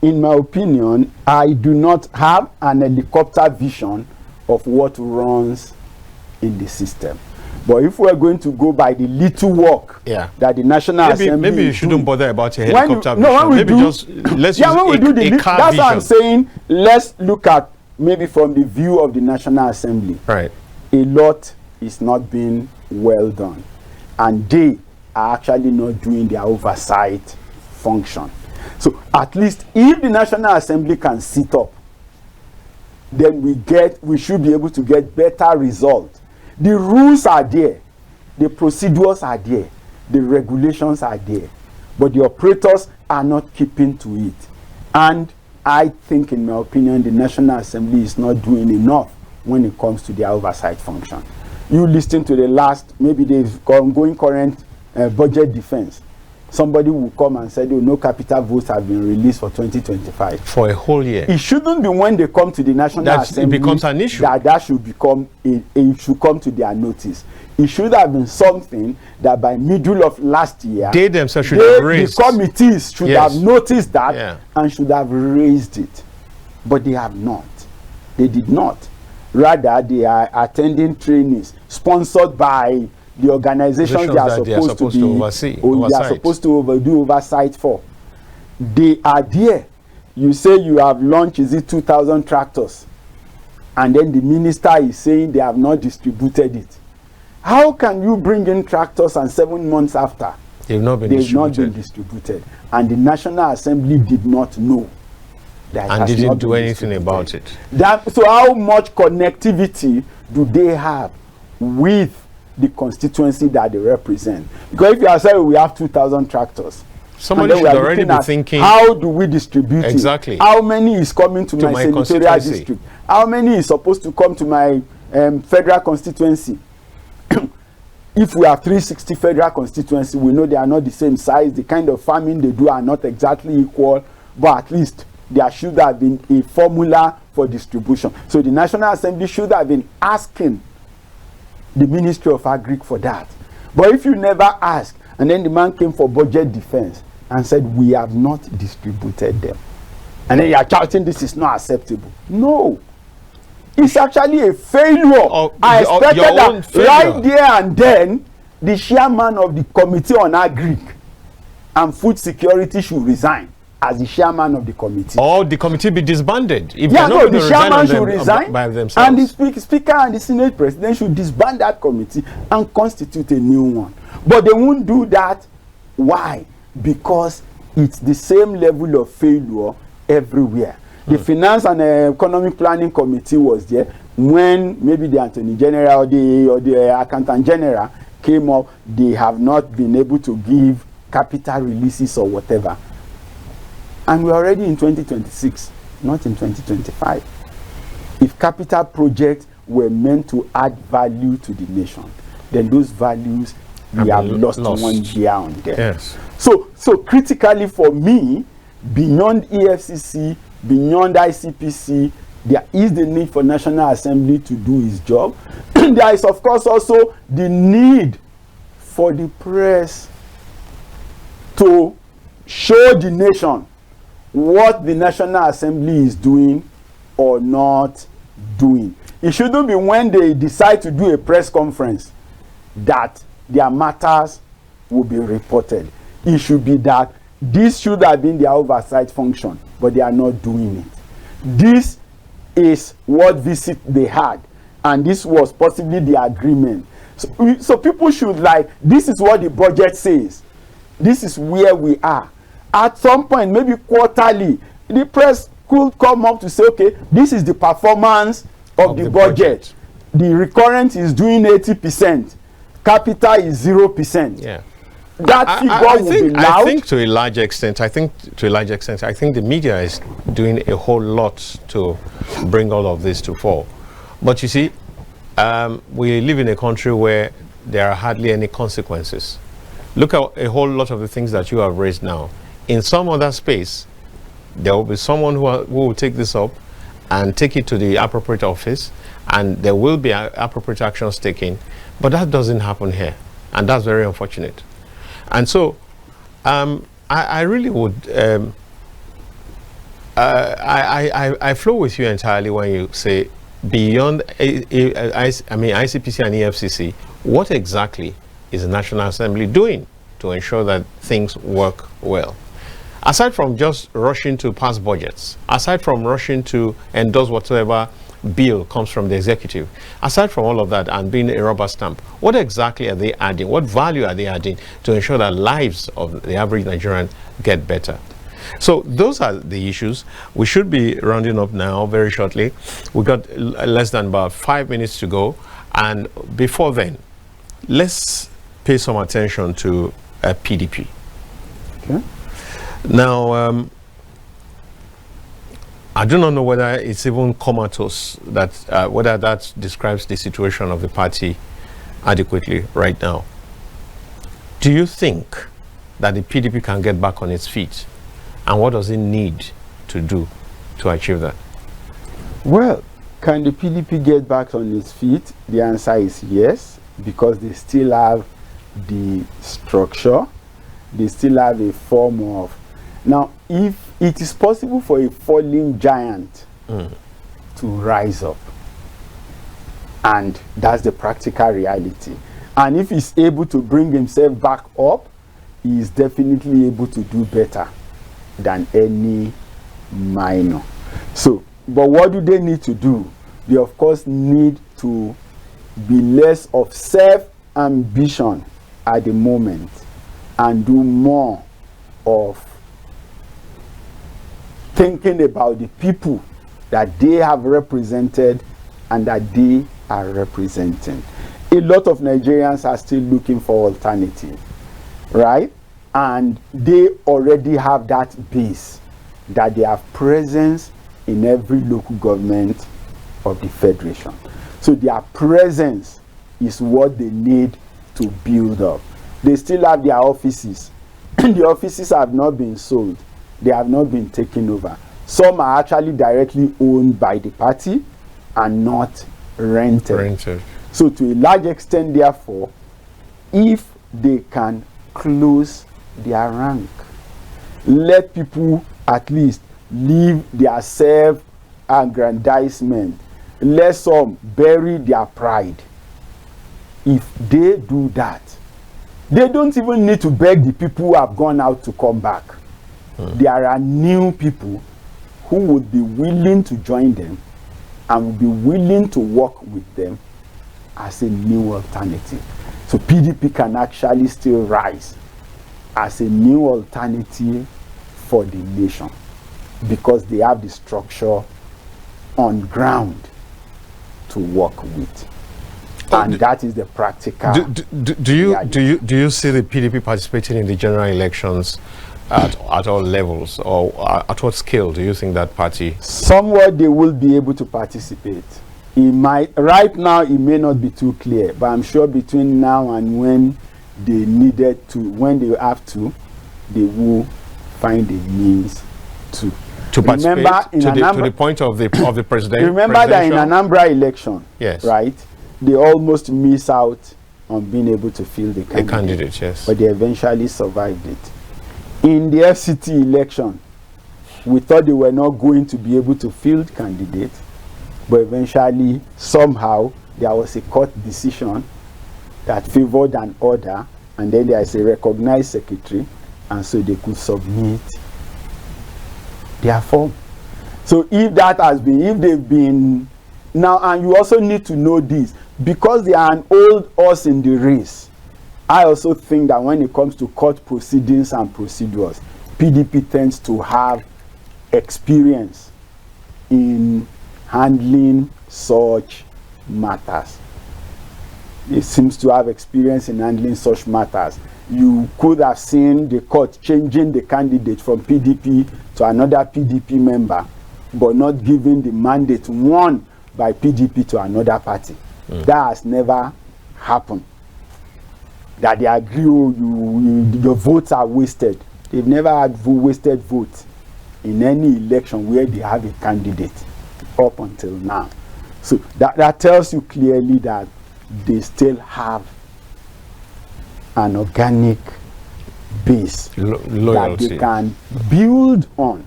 in my opinion, I do not have an helicopter vision of what runs in the system. But if we're going to go by the little work that the National Assembly maybe you shouldn't bother about a helicopter vision. No, when we maybe do, just let's use when we do the car that's vision. what I'm saying. Let's look at maybe from the view of the National Assembly. Right. A lot is not being well done, and they are actually not doing their oversight function. So at least if the National Assembly can sit up, then we should be able to get better results. The rules are there, the procedures are there, the regulations are there, but the operators are not keeping to it. And I think, in my opinion, the National Assembly is not doing enough when it comes to their oversight function. You listen to the last, maybe the ongoing current budget defense. Somebody will come and say, oh, no capital votes have been released for 2025. For a whole year. It shouldn't be when they come to the National Assembly it becomes an issue. That should become, it should come to their notice. It should have been something that by middle of last year, they themselves should have raised. The committees should have noticed that and should have raised it. But they have not. They did not. Rather, they are attending trainings sponsored by the organizations they are supposed to oversee, they are supposed to do oversight for. They are there. You say you have launched, is it 2,000 tractors? And then the minister is saying they have not distributed it. How can you bring in tractors and 7 months after They've not been distributed. And the National Assembly did not know that. And didn't do anything about it. So how much connectivity do they have with the constituency that they represent? Because if you are saying we have 2,000 tractors, somebody should already be thinking, how do we distribute exactly it? How many is coming to my senatorial district? How many is supposed to come to my federal constituency? If we have 360 federal constituency, we know they are not the same size. The kind of farming they do are not exactly equal, but at least there should have been a formula for distribution. So the National Assembly should have been asking the Ministry of Agric for that. But if you never ask, and then the man came for budget defense and said, we have not distributed them, and then you are shouting, this is not acceptable. No. It's actually a failure. I expected that right there and then, the chairman of the Committee on Agric and Food Security should resign as the chairman of the committee. Or the committee be disbanded. If the chairman should resign, by themselves. And the speaker and the Senate president should disband that committee and constitute a new one. But they won't do that. Why? Because it's the same level of failure everywhere. The Finance and Economic Planning Committee was there when maybe the Attorney General or the Accountant General came up. They have not been able to give capital releases or whatever. And we're already in 2026, not in 2025. If capital projects were meant to add value to the nation, then those values we have lost 1 year on them. Yes. So critically for me, beyond EFCC, beyond ICPC, there is the need for National Assembly to do its job. There is, of course, also the need for the press to show the nation what the National Assembly is doing or not doing. It shouldn't be when they decide to do a press conference that their matters will be reported. It should be that this should have been their oversight function, but they are not doing it. This is what visit they had, and this was possibly the agreement. So people should this is what the budget says. This is where we are. At some point, maybe quarterly, the press could come up to say, okay, this is the performance of the budget. The recurrent is doing 80%. Capital is 0%. Yeah. That figure will be loud. I think to a large extent, I think the media is doing a whole lot to bring all of this to fall. But you see, we live in a country where there are hardly any consequences. Look at a whole lot of the things that you have raised now. In some other space, there will be someone who will take this up and take it to the appropriate office, and there will be appropriate actions taken. But that doesn't happen here, and that's very unfortunate. And so, I really would, I flow with you entirely when you say beyond, ICPC and EFCC, what exactly is the National Assembly doing to ensure that things work well? Aside from just rushing to pass budgets, aside from rushing to endorse whatever bill comes from the executive, aside from all of that and being a rubber stamp, what exactly are they adding? What value are they adding to ensure that lives of the average Nigerian get better? So those are the issues. We should be rounding up now very shortly. We got less than about 5 minutes to go, and before then, let's pay some attention to PDP. Okay. Now, I do not know whether it's even comatose, that whether that describes the situation of the party adequately right now. Do you think that the PDP can get back on its feet? And what does it need to do to achieve that? Well, can the PDP get back on its feet? The answer is yes, because they still have the structure. They still have a form of... Now, if it is possible for a falling giant to rise up, and that's the practical reality, and if he's able to bring himself back up, he is definitely able to do better than any minor. So, but what do they need to do? They of course need to be less of self-ambition at the moment and do more of thinking about the people that they have represented and that they are representing. A lot of Nigerians are still looking for alternatives, right? And they already have that base, that they have presence in every local government of the federation. So their presence is what they need to build up. They still have their offices. The offices have not been sold. They have not been taken over. Some are actually directly owned by the party and not rented. So to a large extent, therefore, if they can close their rank, let people at least leave their self-aggrandizement, let some bury their pride. If they do that, they don't even need to beg the people who have gone out to come back. There are new people who would be willing to join them and would be willing to work with them as a new alternative. So PDP can actually still rise as a new alternative for the nation because they have the structure on ground to work with. And that is the practical. Do you see the PDP participating in the general elections at all levels, or at what scale do you think that party? Somewhat they will be able to participate. It might, right now it may not be too clear, but I'm sure between now and when they needed to, when they have to, they will find a means to participate. Remember, to the point of the president. Remember that in Anambra election, yes, right, they almost miss out on being able to field the candidate, yes, but they eventually survived it. In the FCT election, we thought they were not going to be able to field candidates, but eventually, somehow, there was a court decision that favored an order, and then there is a recognized secretary, and so they could submit their form. So if that has been, if they've been, now, and you also need to know this, because they are an old horse in the race, I also think that when it comes to court proceedings and procedures, PDP tends to have experience in handling such matters. It seems to have experience in handling such matters. You could have seen the court changing the candidate from PDP to another PDP member, but not giving the mandate won by PDP to another party. That has never happened. That they agree, your votes are wasted. They've never had wasted votes in any election where they have a candidate up until now. So that tells you clearly that they still have an organic base that they can build on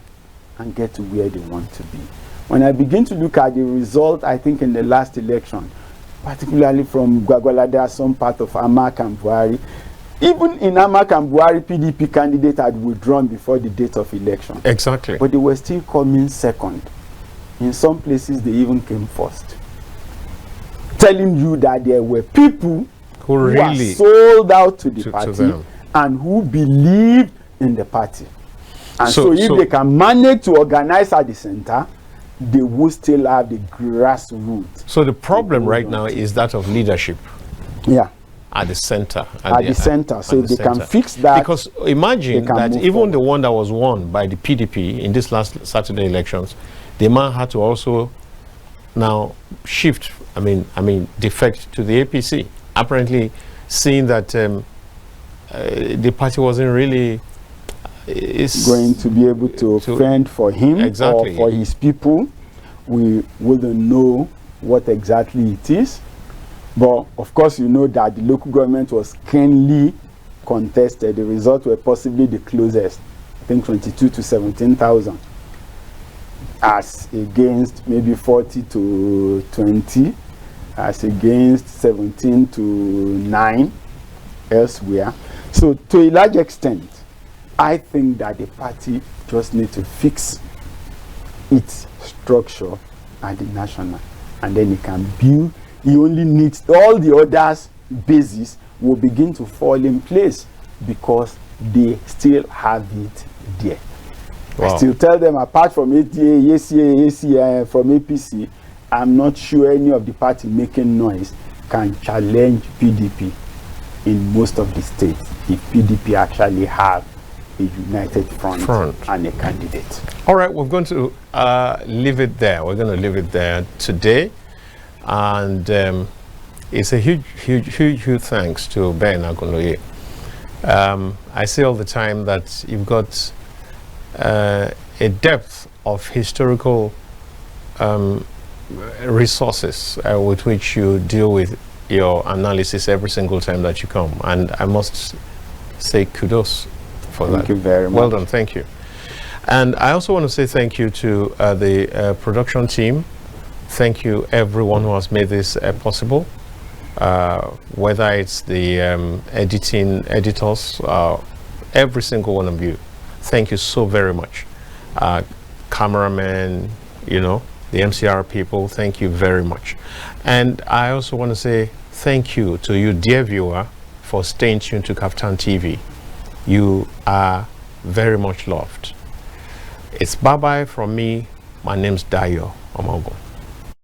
and get to where they want to be. When I begin to look at the result, I think in the last election, particularly from Gwagwalada, some part of Amak and Buhari, even in Amak and Buhari, PDP candidate had withdrawn before the date of election. Exactly. But they were still coming second. In some places, they even came first. Telling you that there were people who really sold out to the party and who believed in the party. And so if they can manage to organize at the center, they will still have the grassroots. So the problem right now is that of leadership. Yeah. At the center. At the center. So they can fix that. Because imagine that even the one that was won by the PDP in this last Saturday elections, the man had to also now shift, defect to the APC. Apparently seeing that the party wasn't really going to be able to fend for him or for his people. We wouldn't know what exactly it is, but of course you know that the local government was keenly contested. The results were possibly the closest, I think 22 to 17,000 as against maybe 40 to 20, as against 17 to 9 elsewhere. So to a large extent, I think that the party just needs to fix its structure at the national, and then it can build. He only needs all the others bases will begin to fall in place because they still have it there. Wow. I still tell them, apart from ATA, ACA, from APC, I'm not sure any of the party making noise can challenge PDP in most of the states if PDP actually have a united front and a candidate. All right, we're going to leave it there. We're going to leave it there today. And it's a huge thanks to Ben Agunloye. I say all the time that you've got a depth of historical resources with which you deal with your analysis every single time that you come. And I must say kudos for that. Thank you very much. Well done, thank you. And I also want to say thank you to the production team. Thank you everyone who has made this possible. Whether it's the editors, every single one of you. Thank you so very much. Cameramen, you know, the MCR people, thank you very much. And I also want to say thank you to you, dear viewer, for staying tuned to Kaftan TV. You are very much loved. It's bye-bye from me. My name's Dayo Omogo.